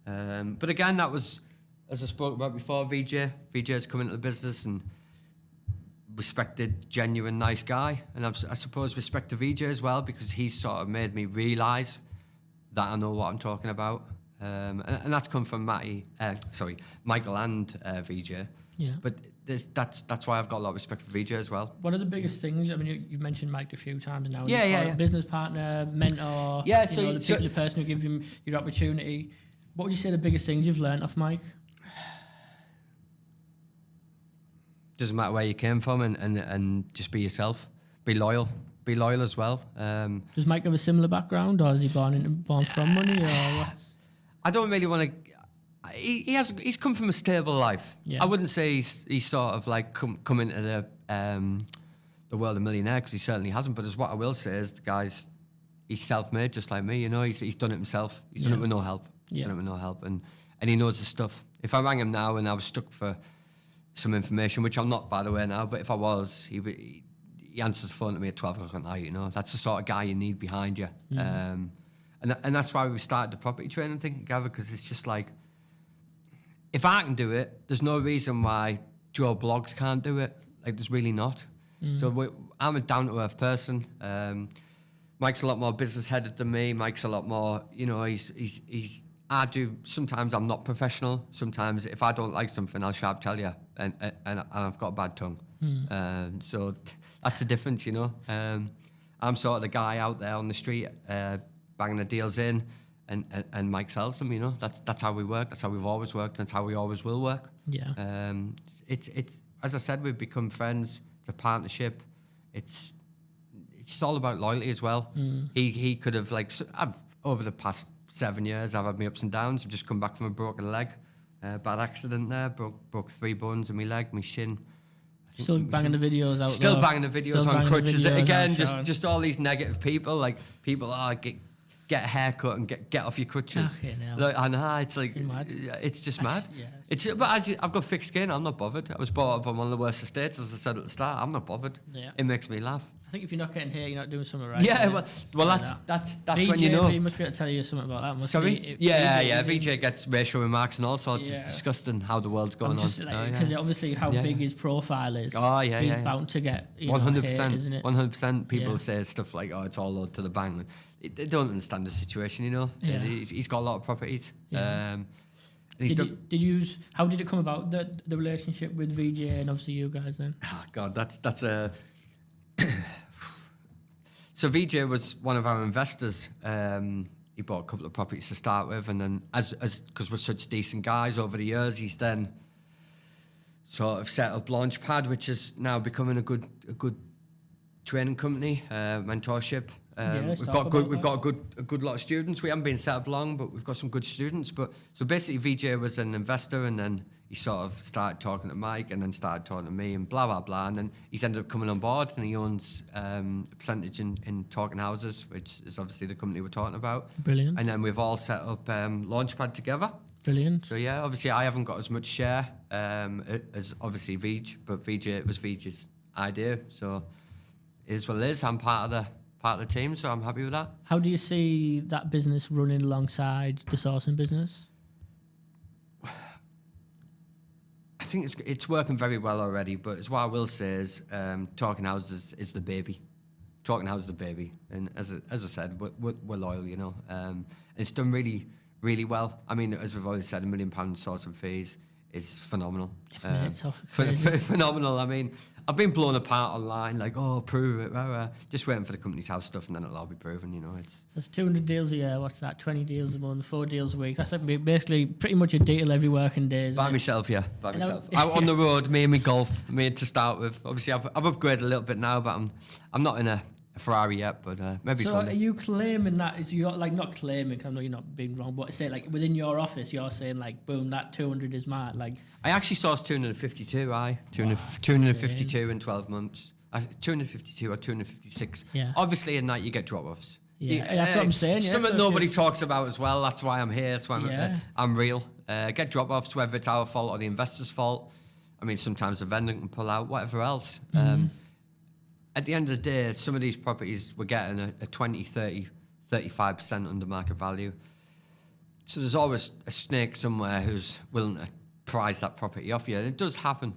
But again, that was, as I spoke about before, VJ. VJ's come into the business and respected, genuine, nice guy. And I suppose respect to VJ as well, because he's sort of made me realise that I know what I'm talking about. And that's come from Michael and VJ. Yeah. But that's why I've got a lot of respect for VJ as well. What are the biggest things? I mean, you've mentioned Mike a few times now. Yeah. Business partner, mentor. Yeah. The person who gives you your opportunity. What would you say the biggest things you've learned off Mike? Doesn't matter where you came from, and just be yourself. Be loyal. Be loyal as well. Does Mike have a similar background, or is he born from money, or what? I don't really want to. He's come from a stable life. Yeah. I wouldn't say he's sort of like come into the world of millionaire, because he certainly hasn't. But as what I will say is, the guy's he's self-made just like me. He's done it himself. He's done it with no help. He's done it with no help, and he knows his stuff. If I rang him now and I was stuck for some information, which I'm not, by the way, now, but if I was, he answers the phone to me at 12 o'clock at night. That's the sort of guy you need behind you. And that's why we started the property training thing together, because it's just like, if I can do it, there's no reason why Joe Bloggs can't do it. Like, there's really not. So I'm a down-to-earth person. Mike's a lot more business-headed than me. Mike's a lot more, sometimes I'm not professional. Sometimes if I don't like something, I'll sharp tell you, and I've got a bad tongue. So that's the difference, I'm sort of the guy out there on the street, banging the deals in, and Mike sells them. That's how we work. That's how we've always worked. That's how we always will work. Yeah. It's as I said, we've become friends. It's a partnership. It's all about loyalty as well. He could have over the past 7 years, I've had my ups and downs. I've just come back from a broken leg, bad accident there, broke 3 bones in my leg, my shin. Still banging the videos out. Still banging the videos on crutches. Again, just all these negative people, like people get a haircut and get off your crutches. I know, it's like, it's just mad. Yeah. But I've got thick skin, I'm not bothered. I was brought up on one of the worst estates, as I said at the start. I'm not bothered. Yeah. It makes me laugh. I think if you're not getting here, you're not doing something right. Yeah, well, that's VJ, when you know. He must be able to tell you something about that. Sorry? Yeah. VJ gets racial remarks and all sorts. It's disgusting how the world's going on. Because obviously how big his profile is. Oh, yeah, he's bound to get 100%. Isn't it? 100%. People say stuff like, "Oh, it's all load to the bank." They don't understand the situation, Yeah. He's got a lot of properties. Yeah. How did it come about, the relationship with VJ and obviously you guys then? Oh God, that's a. So VJ was one of our investors. He bought a couple of properties to start with, and then because we're such decent guys over the years, he's then sort of set up Launchpad, which is now becoming a good training company, mentorship. We've got a good lot of students. We haven't been set up long, but we've got some good students. But so basically, VJ was an investor, and then he sort of started talking to Mike and then started talking to me and blah, blah, blah. And then he's ended up coming on board and he owns a percentage in Talking Houses, which is obviously the company we're talking about. Brilliant. And then we've all set up Launchpad together. Brilliant. So yeah, obviously I haven't got as much share as obviously Vij, but it was Vij's idea. So it is what it is. I'm part of the team, so I'm happy with that. How do you see that business running alongside the sourcing business? I think it's working very well already, but as what I will say is Talking Houses is the baby. Talking Houses is the baby. And as I said, we're loyal, you know. And it's done really, really well. I mean, as we've already said, £1 million sourcing fees is phenomenal. Phenomenal. I mean, I've been blown apart online, like, oh, prove it. Rah, rah. Just waiting for the company's house stuff and then it'll all be proven, you know. There's 200 deals a year, what's that, 20 deals a month, 4 deals a week. That's like basically pretty much a deal every working day. By myself. Out on the road, me and my golf, to start with. Obviously, I've upgraded a little bit now, but I'm not in a Ferrari yet, but maybe so are you claiming that is you like not claiming? Cause I know you're not being wrong, but say like within your office, you're saying like, boom, that 200 is mine. Like I actually sourced 252. 252 in 12 months. 252 or 256. Yeah. Obviously, at night you get drop-offs. Yeah, that's what I'm saying. Yeah, something nobody talks about as well. That's why I'm here. That's why I'm real. Get drop-offs, whether it's our fault or the investor's fault. I mean, sometimes the vendor can pull out, whatever else. At the end of the day, some of these properties we're getting a 20, 30, 35% under market value. So there's always a snake somewhere who's willing to price that property off you. And it does happen.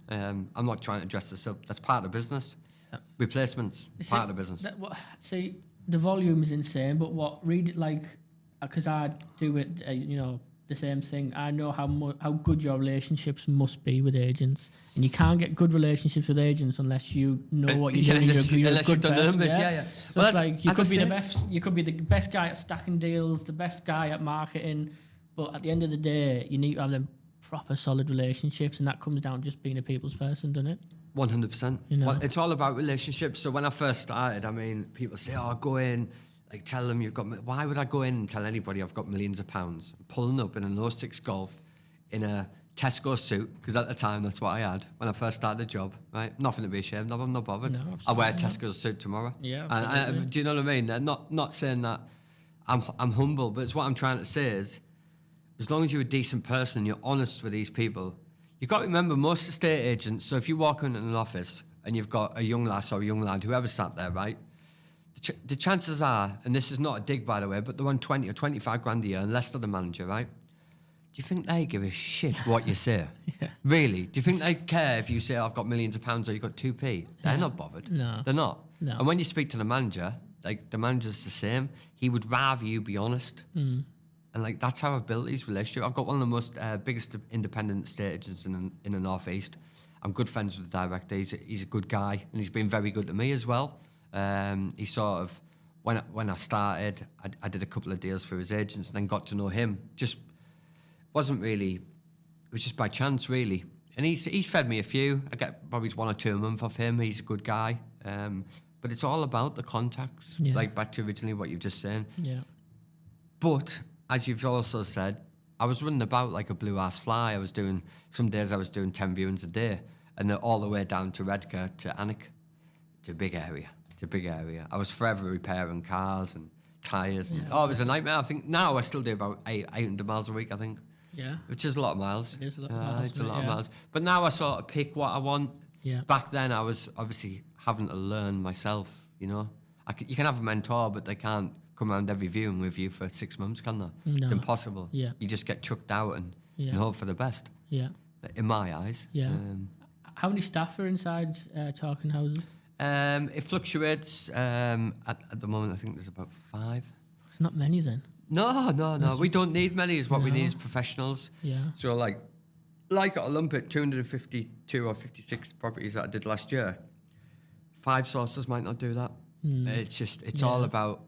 I'm not trying to dress this up. That's part of the business. Yeah. Replacements, part of the business. See, the volume is insane, but because I do it, the same thing. I know how good your relationships must be with agents, and you can't get good relationships with agents unless you know what you're doing. You're a good person. Yeah. So it's like you could be the best guy at stacking deals, the best guy at marketing, but at the end of the day, you need to have them proper solid relationships, and that comes down to just being a people's person, doesn't it? 100%. Well, it's all about relationships. So when I first started, I mean, people say, "Oh, go in." Like, tell them you've got... Why would I go in and tell anybody I've got millions of pounds? I'm pulling up in a 06 Golf in a Tesco suit, because at the time, that's what I had when I first started the job, right? Nothing to be ashamed of. I'm not bothered. No, I'll wear a Tesco suit tomorrow. Yeah. And do you know what I mean? Not saying that I'm humble, but it's what I'm trying to say is, as long as you're a decent person, you're honest with these people, you've got to remember, most estate agents, so if you walk into an office and you've got a young lass or a young lad, whoever sat there, right? The chances are, and this is not a dig, by the way, but they're on 20 or 25 grand a year, unless they're the manager, right? Do you think they give a shit what you say? Yeah. Really? Do you think they care if you say, I've got millions of pounds or you've got 2p? They're not bothered. No. They're not. No. And when you speak to the manager, like, the manager's the same. He would rather you be honest. And, like, that's how I've built these relationships. I've got one of the most biggest independent estate agents in the North East. I'm good friends with the director. He's a good guy, and he's been very good to me as well. He sort of, when I started, I did a couple of deals for his agents and then got to know him. It was just by chance, really. And he's fed me a few. I get probably 1 or 2 a month off him. He's a good guy. But it's all about the contacts, like back to originally what you've just said. Yeah. But, as you've also said, I was running about like a blue-ass fly. Some days I was doing 10 viewings a day, and then all the way down to Redcar to Alnwick. It's a big area. I was forever repairing cars and tyres. It was a nightmare. I think now I still do about 800 miles a week, I think. Yeah. Which is a lot of miles. It is a lot of miles. It's a lot of miles. But now I sort of pick what I want. Yeah. Back then I was obviously having to learn myself, you know. You can have a mentor, but they can't come around every viewing with you for 6 months, can they? No. It's impossible. Yeah. You just get chucked out and hope for the best. Yeah. In my eyes. Yeah. How many staff are inside Talking Houses? It fluctuates. At the moment, I think there's about 5. It's not many then. No. We don't need many. What we need is professionals. Yeah. So like at Olympic, 252 or 56 properties that I did last year. 5 sources might not do that. It's all about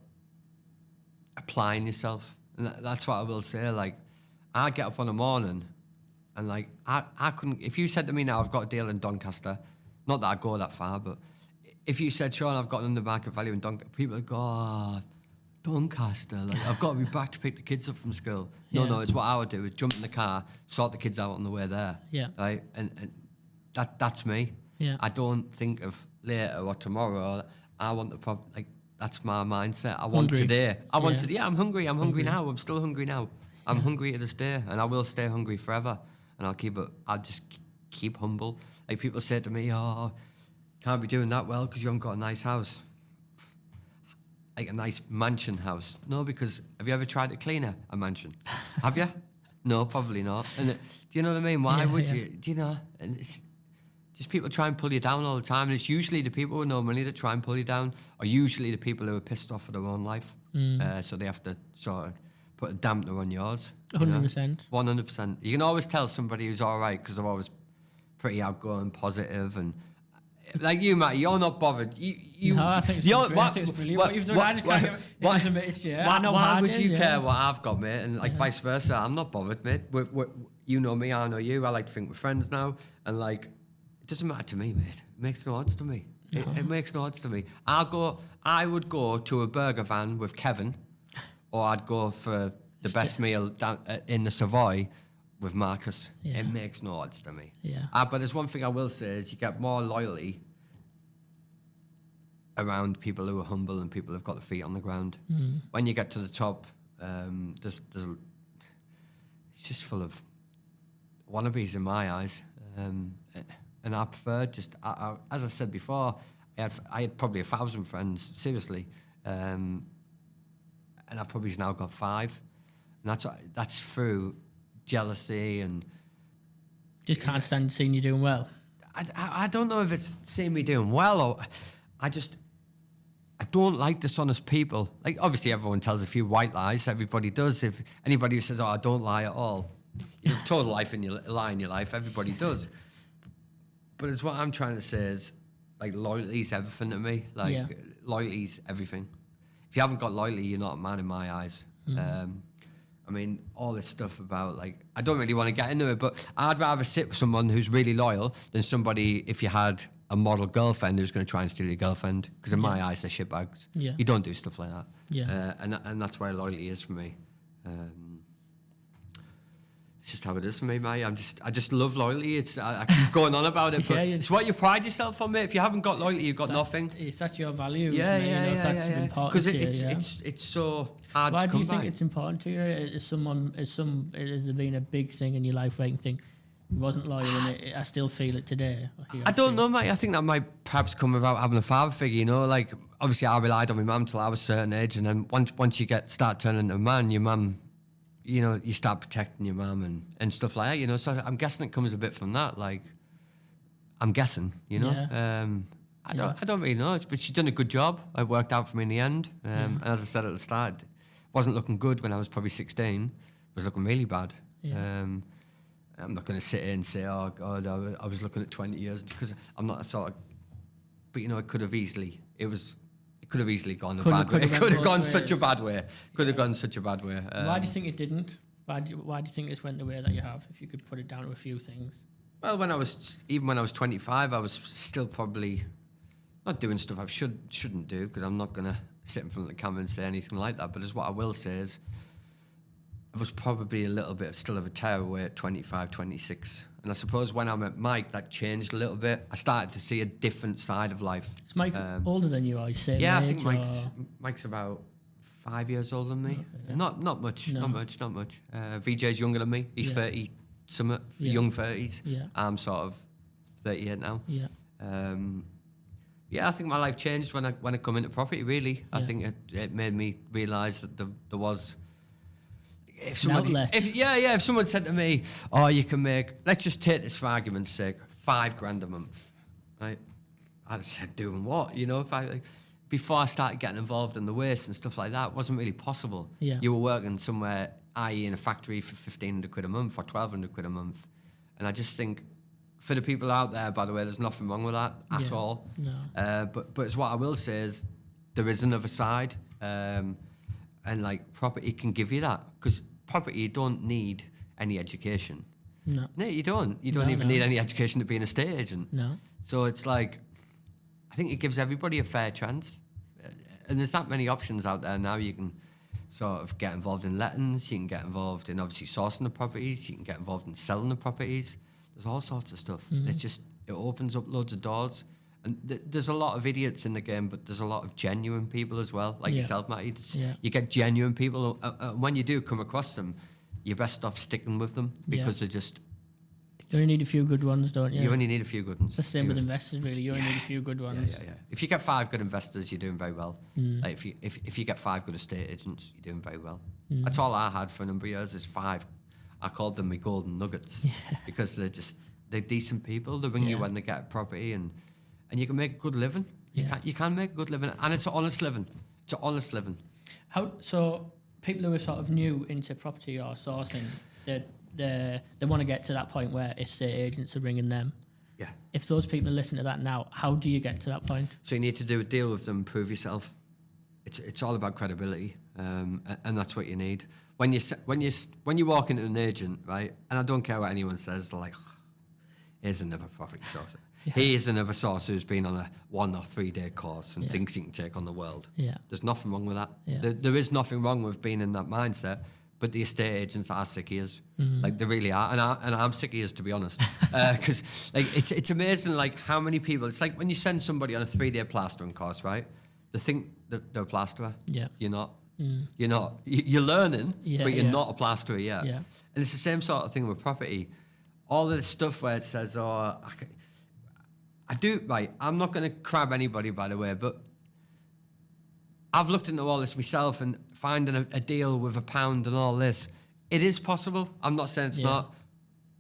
applying yourself, and that's what I will say. Like, I get up on a morning, and like I couldn't. If you said to me now, I've got a deal in Doncaster, not that I go that far, but if you said, Sean, I've got an under market value in Doncaster, people would go, oh, Doncaster. Like, I've got to be back to pick the kids up from school. No, it's what I would do is jump in the car, sort the kids out on the way there. Yeah. Right? And that's me. Yeah. I don't think of later or tomorrow. I want like, that's my mindset. I want today. I want today. I'm hungry. I'm hungry now. I'm still hungry now. I'm hungry to this day, and I will stay hungry forever. And I'll just keep humble. Like, people say to me, oh, can't be doing that well because you haven't got a nice house. Like a nice mansion house. No, because have you ever tried to clean a mansion? Have you? No, probably not. And do you know what I mean? Why would you? Do you know? And it's just people try and pull you down all the time. And it's usually the people with no money that try and pull you down, or usually the people who are pissed off at their own life. So they have to sort of put a dampener on yours. 100%. 100%. You can always tell somebody who's all right because they're always pretty outgoing, positive, and like you, Matt, you're not bothered. No, I think it's brilliant. I think it's brilliant. What you've done, I just can't get it. Why would you care what I've got, mate? And like vice versa, I'm not bothered, mate. You know me, I know you. I like to think we're friends now, and like it doesn't matter to me, mate. It makes no odds to me. No. It makes no odds to me. I would go to a burger van with Kevin, or I'd go for the best meal down in the Savoy with Marcus. It makes no odds to me. But there's one thing I will say is you get more loyalty around people who are humble and people who've got their feet on the ground. When you get to the top, there's it's just full of wannabes in my eyes. And I prefer just, as I said before, I had probably 1,000 friends, seriously. And I've probably now got 5. And that's through jealousy and just can't stand seeing you doing well. I don't know if it's seeing me doing well, or I don't like dishonest people. Like, obviously everyone tells a few white lies, everybody does. If anybody who says, oh, I don't lie at all, you've told a lie in your life, everybody does. But it's what I'm trying to say is, like, loyalty is everything to me. Like, loyalty is everything. If you haven't got loyalty, you're not a man in my eyes. I mean, all this stuff about, like, I don't really want to get into it, but I'd rather sit with someone who's really loyal than somebody, if you had a model girlfriend who's going to try and steal your girlfriend. Because in my eyes, they're shitbags. You don't do stuff like that. And that's where loyalty is for me. It's just how it is for me, mate. I just love loyalty. I keep going on about it, but it's what you pride yourself on, mate. If you haven't got loyalty, you've got nothing. That's your value. That's important. Because it's so hard to come by. Why do you think it's important to you? Has there been a big thing in your life where you think it wasn't loyal and I still feel it today? I don't know, mate. I think that might perhaps come without having a father figure, you know? Like, obviously I relied on my mum till I was a certain age, and then once you start turning into a man, your mum, you know, you start protecting your mum and stuff like that, you know. So I'm guessing it comes a bit from that. Like, I'm guessing, you know. I don't really know, but she's done a good job. It worked out for me in the end. And as I said at the start, it wasn't looking good when I was probably 16. It was looking really bad. I'm not going to sit here and say, oh God, I was looking at 20 years, because I'm not a sort of. But you know, it could have easily gone a bad way. It could have gone such a bad way. Why do you think it didn't? Why do you think this went the way that you have? If you could put it down to a few things. Well, when I was 25, I was still probably not doing stuff I shouldn't do, because I'm not going to sit in front of the camera and say anything like that. But as what I will say is, I was probably a little bit still of a tearaway at 25, 26. And I suppose when I met Mike, that changed a little bit. I started to see a different side of life. Is Mike older than you, I say? Yeah, I think Mike's about 5 years older than me. Okay, Not much. VJ's younger than me. He's 30, young 30s. Yeah. I'm sort of 38 now. Yeah. I think my life changed when I come into property, really. I think it made me realise that there was... If someone said to me, oh, you can make, let's just take this for argument's sake, $5,000 a month, right? I'd have said, doing what? You know, before I started getting involved in the waste and stuff like that, it wasn't really possible. Yeah. You were working somewhere, i.e. in a factory, for 1,500 quid a month or 1,200 quid a month. And I just think, for the people out there, by the way, there's nothing wrong with that at all. No. But it's what I will say is, there is another side. And like, property can give you that, because property, you don't need any education. No, you don't. You don't even need any education to be an estate agent. No. So it's like, I think it gives everybody a fair chance, and there's that many options out there now. You can sort of get involved in lettings. You can get involved in obviously sourcing the properties. You can get involved in selling the properties. There's all sorts of stuff. It opens up loads of doors. And there's a lot of idiots in the game, but there's a lot of genuine people as well, like yourself, Matty. You get genuine people. When you do come across them, you're best off sticking with them because they're just... You only need a few good ones, don't you? You only need a few good ones. The same with investors, really. You only need a few good ones. Yeah. If you get 5 good investors, you're doing very well. Like if you get 5 good estate agents, you're doing very well. That's all I had for a number of years is 5. I called them my golden nuggets because they're decent people. They ring you when they get a property and you can make a good living. You can make a good living, and it's an honest living. It's an honest living. So people who are sort of new into property or sourcing, they want to get to that point where estate agents are ringing them. Yeah. If those people listen to that now, how do you get to that point? So you need to do a deal with them, prove yourself. It's all about credibility, and that's what you need. When you walk into an agent, right? And I don't care what anyone says. They're like, oh, here's another property sourcer. Yeah. Here's another sourcer who's been on a 1 or 3 day course and thinks he can take on the world. Yeah. There's nothing wrong with that. Yeah. There is nothing wrong with being in that mindset. But the estate agents are sick ears, like they really are, and I'm sick ears to be honest, because like it's amazing like how many people. It's like when you send somebody on a 3-day plastering course, right? They think that they're a plasterer. Yeah, you're not. You're not. You're learning, but you're not a plasterer yet. Yeah, and it's the same sort of thing with property. All this stuff where it says, "Oh, I do right." I'm not going to crab anybody, by the way, but I've looked into all this myself and finding a deal with £1 and all this. It is possible. I'm not saying it's not,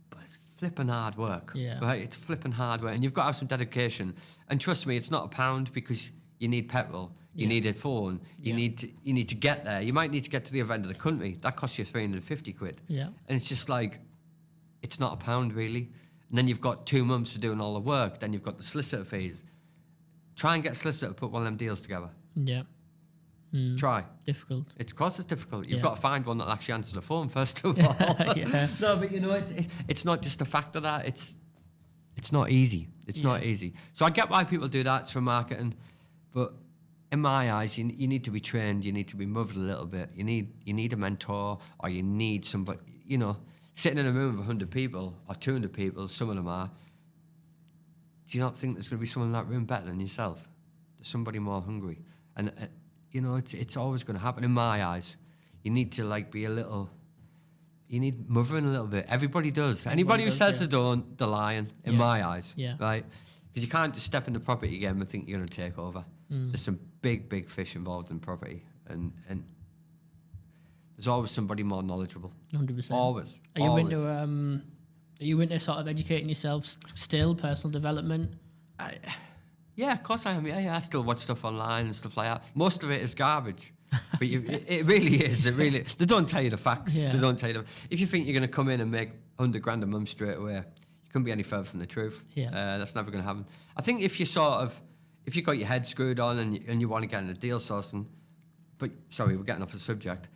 but it's flipping hard work. Yeah. Right? It's flipping hard work. And you've got to have some dedication. And trust me, it's not £1 because you need petrol. You need a phone. You need to get there. You might need to get to the other end of the country. That costs you 350 quid. Yeah. And it's just like, it's not £1 really. And then you've got 2 months of doing all the work. Then you've got the solicitor fees. Try and get a solicitor to put one of them deals together. Yeah. Try. Difficult. Of course it's difficult. You've got to find one that'll actually answer the phone first of all. No, but you know, it's not just a fact of that. It's not easy. It's not easy. So I get why people do that. It's for marketing. But in my eyes, you need to be trained. You need to be mothered a little bit. You need a mentor, or you need somebody, you know, sitting in a room with 100 people or 200 people, some of them are. Do you not think there's going to be someone in that room better than yourself? There's somebody more hungry. And you know, it's always going to happen in my eyes. You need to like be a little. You need mothering a little bit. Everybody does. Anybody who says they don't, they're lying. In my eyes, right? Because you can't just step in the property again and think you're going to take over. There's some big fish involved in property, and there's always somebody more knowledgeable. 100%. Always. Are you into sort of educating yourself still, personal development? Yeah, of course I am. Yeah, I still watch stuff online and stuff like that. Most of it is garbage, but it really is. It really. They don't tell you the facts. Yeah. They don't tell you. If you think you're going to come in and make 100 grand a month straight away, you couldn't be any further from the truth. Yeah. That's never going to happen. I think if you got your head screwed on and you want to get into deal sourcing, but sorry, we're getting off the subject.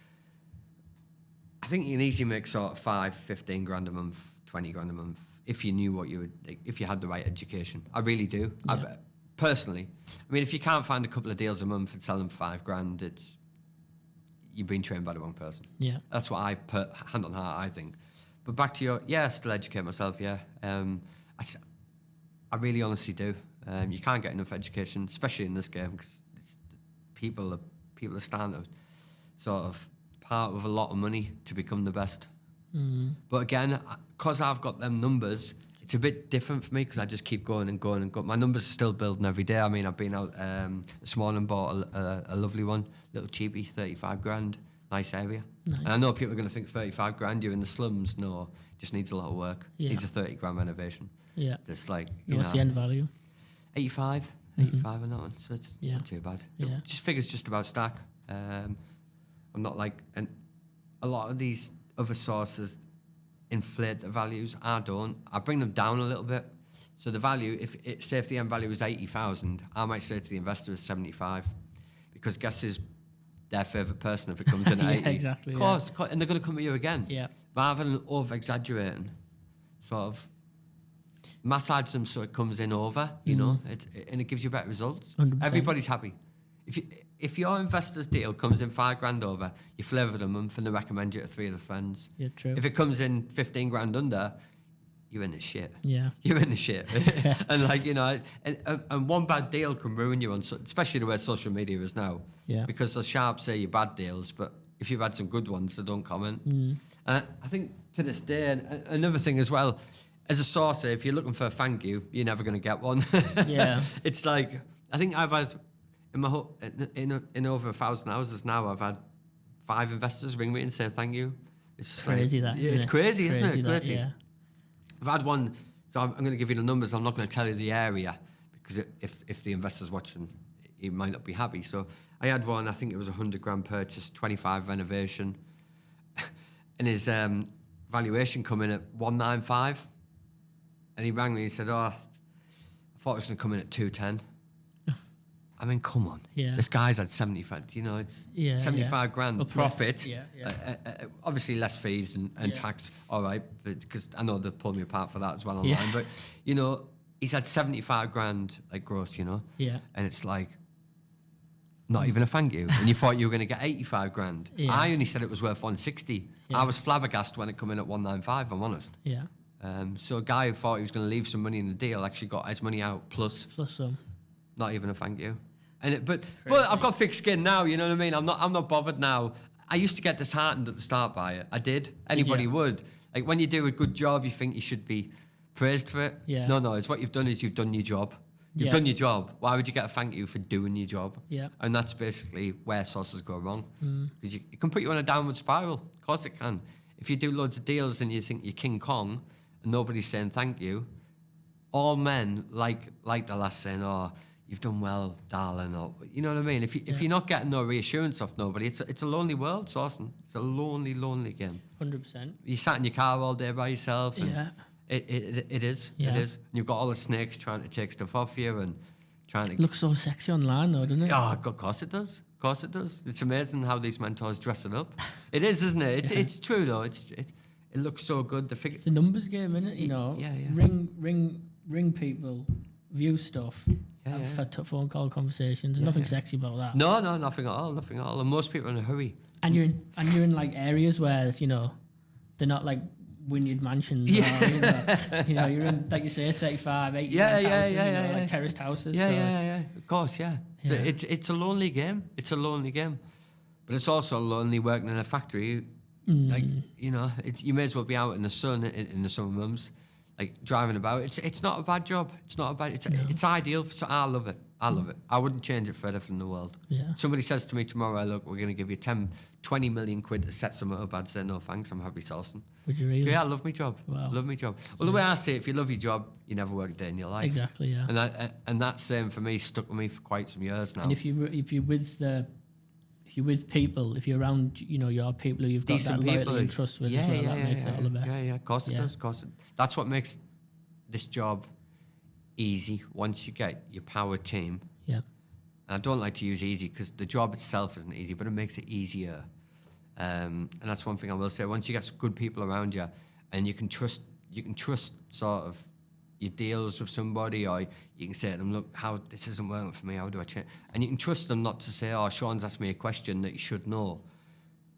I think you can easily make sort of 15 grand a month, 20 grand a month if you knew what you would, if you had the right education. I really do. Yeah. Personally, I mean, if you can't find a couple of deals a month and sell them for 5 grand, you've been trained by the wrong person. Yeah, that's what I put hand on heart. I think. But back to I still educate myself. Yeah, I really honestly do. You can't get enough education, especially in this game, because people are starting to sort of part with a lot of money to become the best. But again, because I've got them numbers. It's a bit different for me because I just keep going and going and going. My numbers are still building every day. I mean, I've been out this morning and bought a lovely one, little cheapie, 35 grand, nice area. Nice. And I know people are going to think 35 grand, you're in the slums. No, it just needs a lot of work. Yeah. Needs a 30 grand renovation. Yeah. It's like, what's the end value? 85 on that one, so it's not too bad. Yeah. It just figures just about stack. I'm not like, and a lot of these other sources inflate the values. I don't. I bring them down a little bit. So the value, say if the end value is 80,000, I might say to the investor is 75, because guess who's their favourite person if it comes in at 80? Exactly. Of course, and they're going to come at you again. Yeah. Rather than over-exaggerating, sort of massage them so it comes in over, you know, and it gives you better results. 100%. Everybody's happy. if your investor's deal comes in $5,000 over, you flavour them and they recommend you to 3 other friends. Yeah, true. If it comes in 15 grand under, you're in the shit. Yeah. You're in the shit. And like, you know, and one bad deal can ruin you, especially the way social media is now. Yeah. Because the sharps say you're bad deals, but if you've had some good ones, they don't comment. I think to this day, and another thing as well, as a sourcer, if you're looking for a thank you, you're never going to get one. Yeah. It's like, I think I've had, in my in over 1,000 houses now, I've had 5 investors ring me and say thank you. It's just crazy like, that. yeah, it's crazy, isn't it? That, Crazy. yeah. I've had one, so I'm going to give you the numbers. I'm not going to tell you the area because if the investor's watching, he might not be happy. So I had one, I think it was $100,000 purchase, 25 renovation, and his valuation come in at 195, and he rang me and he said, "Oh, I thought it was going to come in at 210." I mean, come on. Yeah. This guy's had 75, you know, it's 75 grand profit. Yeah. Obviously less fees and tax, all right, because I know they'll pull me apart for that as well online. But, you know, he's had 75 grand like gross, you know? Yeah. And it's like, not even a thank you. And you thought you were going to get 85 grand. Yeah. I only said it was worth 160. Yeah. I was flabbergasted when it come in at 195, I'm honest. Yeah. So a guy who thought he was going to leave some money in the deal actually got his money out plus some. not even a thank you. But I've got thick skin now, you know what I mean? I'm not bothered now. I used to get disheartened at the start by it. I did. Anybody would. Like when you do a good job, you think you should be praised for it. Yeah. No, it's what you've done is you've done your job. You've done your job. Why would you get a thank you for doing your job? Yeah. And that's basically where sources go wrong. Because it can put you on a downward spiral. Of course it can. If you do loads of deals and you think you're King Kong and nobody's saying thank you, all men like the last saying, "Oh, you've done well, darling," or you know what I mean. If you're not getting no reassurance off nobody, it's a lonely world, sourcing. It's a lonely game. 100%. You sat in your car all day by yourself. And Yeah. It is. Yeah. It is. You've got all the snakes trying to take stuff off you and trying to. Looks so sexy online, though, doesn't it? Oh, of course it does. Of course it does. It's amazing how these mentors dress it up. It is, isn't it? It's true though. It looks so good. It's a numbers game, isn't it? You know. Yeah. Ring people, view stuff. I've had phone call conversations. There's nothing sexy about that. No, nothing at all. Nothing at all. And most people are in a hurry. And you're in like areas where you know they're not like Wynyard mansions. Or, you know, you're in, like you say, 35, 80 houses, like terraced houses. Yeah. Of course, yeah. So it's a lonely game. It's a lonely game, but it's also lonely working in a factory. Like you know, you may as well be out in the sun in the summer months, like driving about. It's not a bad job. It's not a bad. It's ideal. So I love it. I love it. I wouldn't change it for anything in the world. Yeah. Somebody says to me tomorrow, "Look, we're going to give you 20 million quid to set something up." I'd say, "No, thanks. I'm happy sourcing." Would you really? Yeah, I love my job. Wow. Love my job. Well, the way I see it, if you love your job, you never work a day in your life. Exactly. Yeah. And that saying for me stuck with me for quite some years now. And if you're with people, if you're around, you know, your people who you've got decent that loyalty people and trust with, as well, that makes it all the best. Yeah. Of course it does. Of course that's what makes this job easy. Once you get your power team. Yeah. And I don't like to use easy because the job itself isn't easy, but it makes it easier. And that's one thing I will say. Once you get good people around you, and you can trust sort of your deals with somebody, or you can say to them, "Look, how this isn't working for me. How do I change?" And you can trust them not to say, "Oh, Sean's asked me a question that you should know."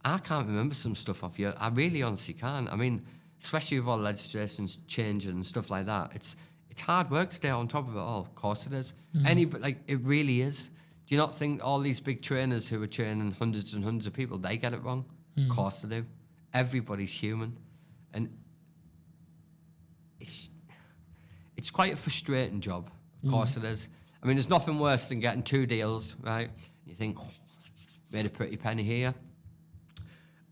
I can't remember some stuff off you. I really honestly can't. I mean, especially with all legislations changing and stuff like that, it's hard work to stay on top of it all. Of course it is. It really is. Do you not think all these big trainers who are training hundreds and hundreds of people, they get it wrong? Of course they do. Everybody's human. And it's quite a frustrating job. Of course it is. I mean, there's nothing worse than getting 2 deals, right? You think, oh, made a pretty penny here.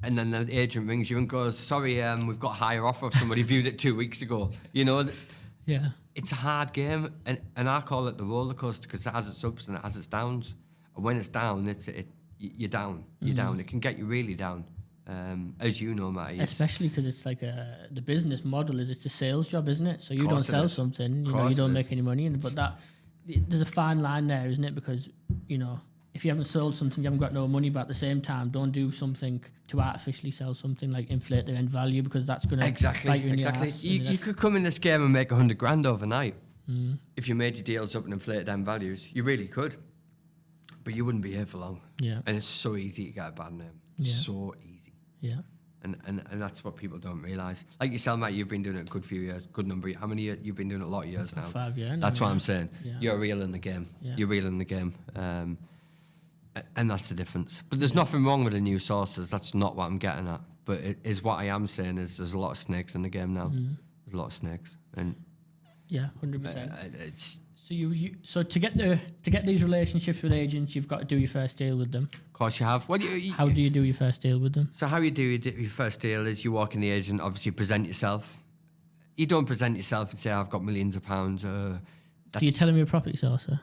And then the agent rings you and goes, "Sorry, we've got a higher offer. Somebody viewed it 2 weeks ago." You know? Yeah. It's a hard game, and I call it the roller coaster because it has its ups and it has its downs. And when it's down, you're down. You're down. It can get you really down, as you know, Matty. Especially because it's like the business model it's a sales job, isn't it? So you don't sell something, you don't make any money, but there's a fine line there, isn't it? Because you know, if you haven't sold something, you haven't got no money, but at the same time, don't do something to artificially sell something, like inflate their end value, because that's going to bite you in the arse. You could come in this game and make 100 grand overnight if you made your deals up and inflated end values. You really could. but you wouldn't be here for long. Yeah. And it's so easy to get a bad name. Yeah. So easy. Yeah. And that's what people don't realise. Like yourself, mate, you've been doing it a good few years, good number. How many years? You've been doing it a lot of years now. 5 years. That's what I'm saying. Yeah. You're real in the game. Yeah. You're real in the game. And that's the difference. But there's nothing wrong with the new sources. That's not what I'm getting at. But it is what I am saying is there's a lot of snakes in the game now. There's a lot of snakes. And yeah, 100%. It's... So to get these relationships with agents, you've got to do your first deal with them. Of course you have. How do you do your first deal with them? So how you do your first deal is you walk in the agent, obviously present yourself. You don't present yourself and say, I've got millions of pounds. Do you tell them you're a property sourcer?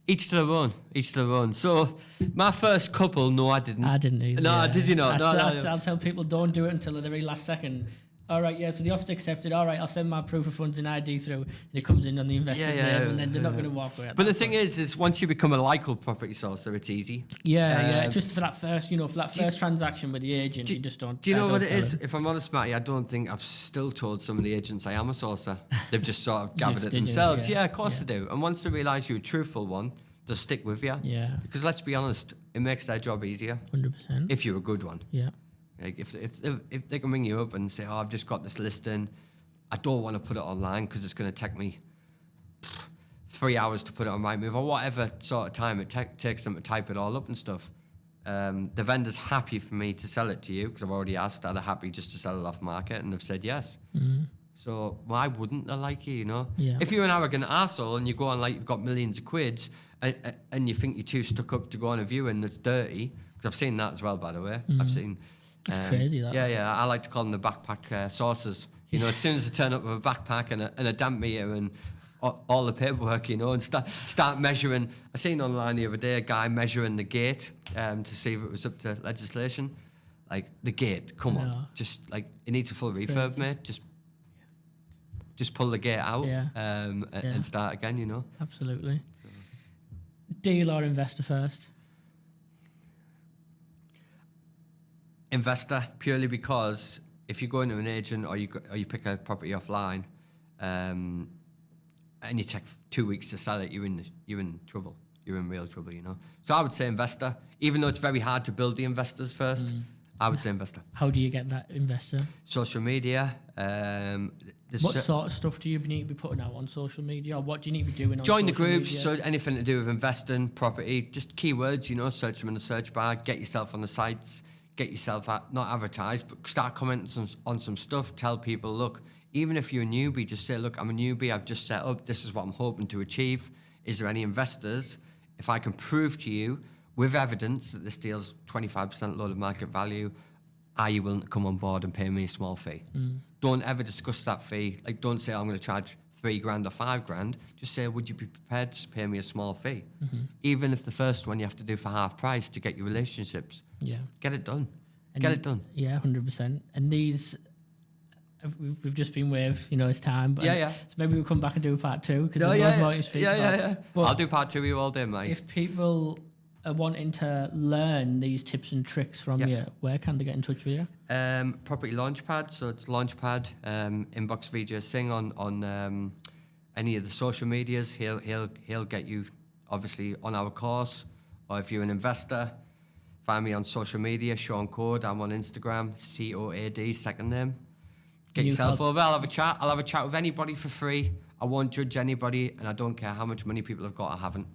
Each to their own. Each to their own. So my first couple, no, I didn't. I didn't either. No, yeah. did you not? I'll tell people don't do it until the very last second. All right, yeah, so the offer's accepted. All right, I'll send my proof of funds and ID through. And it comes in on the investor's name, and then they're not going to walk away. But the thing is once you become a likable property sourcer, it's easy. Yeah, just for that first, transaction with the agent, you just don't. Do you know what it is? If I'm honest, Matty, I don't think I've still told some of the agents I am a sourcer. They've just sort of gathered it themselves. Yeah, of course they do. And once they realise you're a truthful one, they'll stick with you. Yeah. Because let's be honest, it makes their job easier. 100%. If you're a good one. Yeah. Like if they can ring you up and say, oh, I've just got this listing, I don't want to put it online because it's going to take me 3 hours to put it on Rightmove or whatever sort of time it takes them to type it all up and stuff. The vendor's happy for me to sell it to you because I've already asked, are they happy just to sell it off market? And they've said yes. Mm-hmm. So why wouldn't they like you, you know? Yeah. If you're an arrogant arsehole and you go on like you've got millions of quids and you think you're too stuck up to go on a viewing that's dirty, because I've seen that as well, by the way. Mm-hmm. I've seen... It's crazy, that. Yeah. I like to call them the backpack sources. You know, as soon as they turn up with a backpack and a damp meter and all the paperwork, you know, and start measuring. I seen online the other day a guy measuring the gate to see if it was up to legislation. Like, the gate, come on. Just, like, it needs a full refurb, mate. Just pull the gate out and start again, you know. Absolutely. So. Deal or investor first? Investor, purely because if you go into an agent or you pick a property offline, and you take 2 weeks to sell it, you're in trouble. You're in real trouble, you know. So I would say investor, even though it's very hard to build the investors first. I would say investor. How do you get that investor? Social media. What sort of stuff do you need to be putting out on social media, or what do you need to be doing on Join the social groups, media? so anything to do with investing, property, just keywords, you know, search them in the search bar, get yourself on the sites. Get yourself not advertised, but start commenting on some stuff. Tell people, look, even if you're a newbie, just say, look, I'm a newbie. I've just set up. This is what I'm hoping to achieve. Is there any investors? If I can prove to you with evidence that this deal's 25% lower than market value, are you willing to come on board and pay me a small fee? Don't ever discuss that fee. Like, don't say, I'm going to charge $3,000 or $5,000. Just say, would you be prepared to pay me a small fee? Even if the first one you have to do for half price to get your relationships. Yeah. Get it done. Get it done. Yeah, 100%. And these, we've just been with, you know, it's time. But So maybe we'll come back and do part 2 because there's more to speak about. But I'll do part 2 with you all day, mate. If people are wanting to learn these tips and tricks from you, where can they get in touch with you? Property Launchpad. So it's Launchpad, inbox VJ Singh on any of the social medias. He'll get you obviously on our course, or if you're an investor, find me on social media, Sean Code. I'm on Instagram, COAD, second name. Get yourself over. I'll have a chat. I'll have a chat with anybody for free. I won't judge anybody, and I don't care how much money people have got or haven't.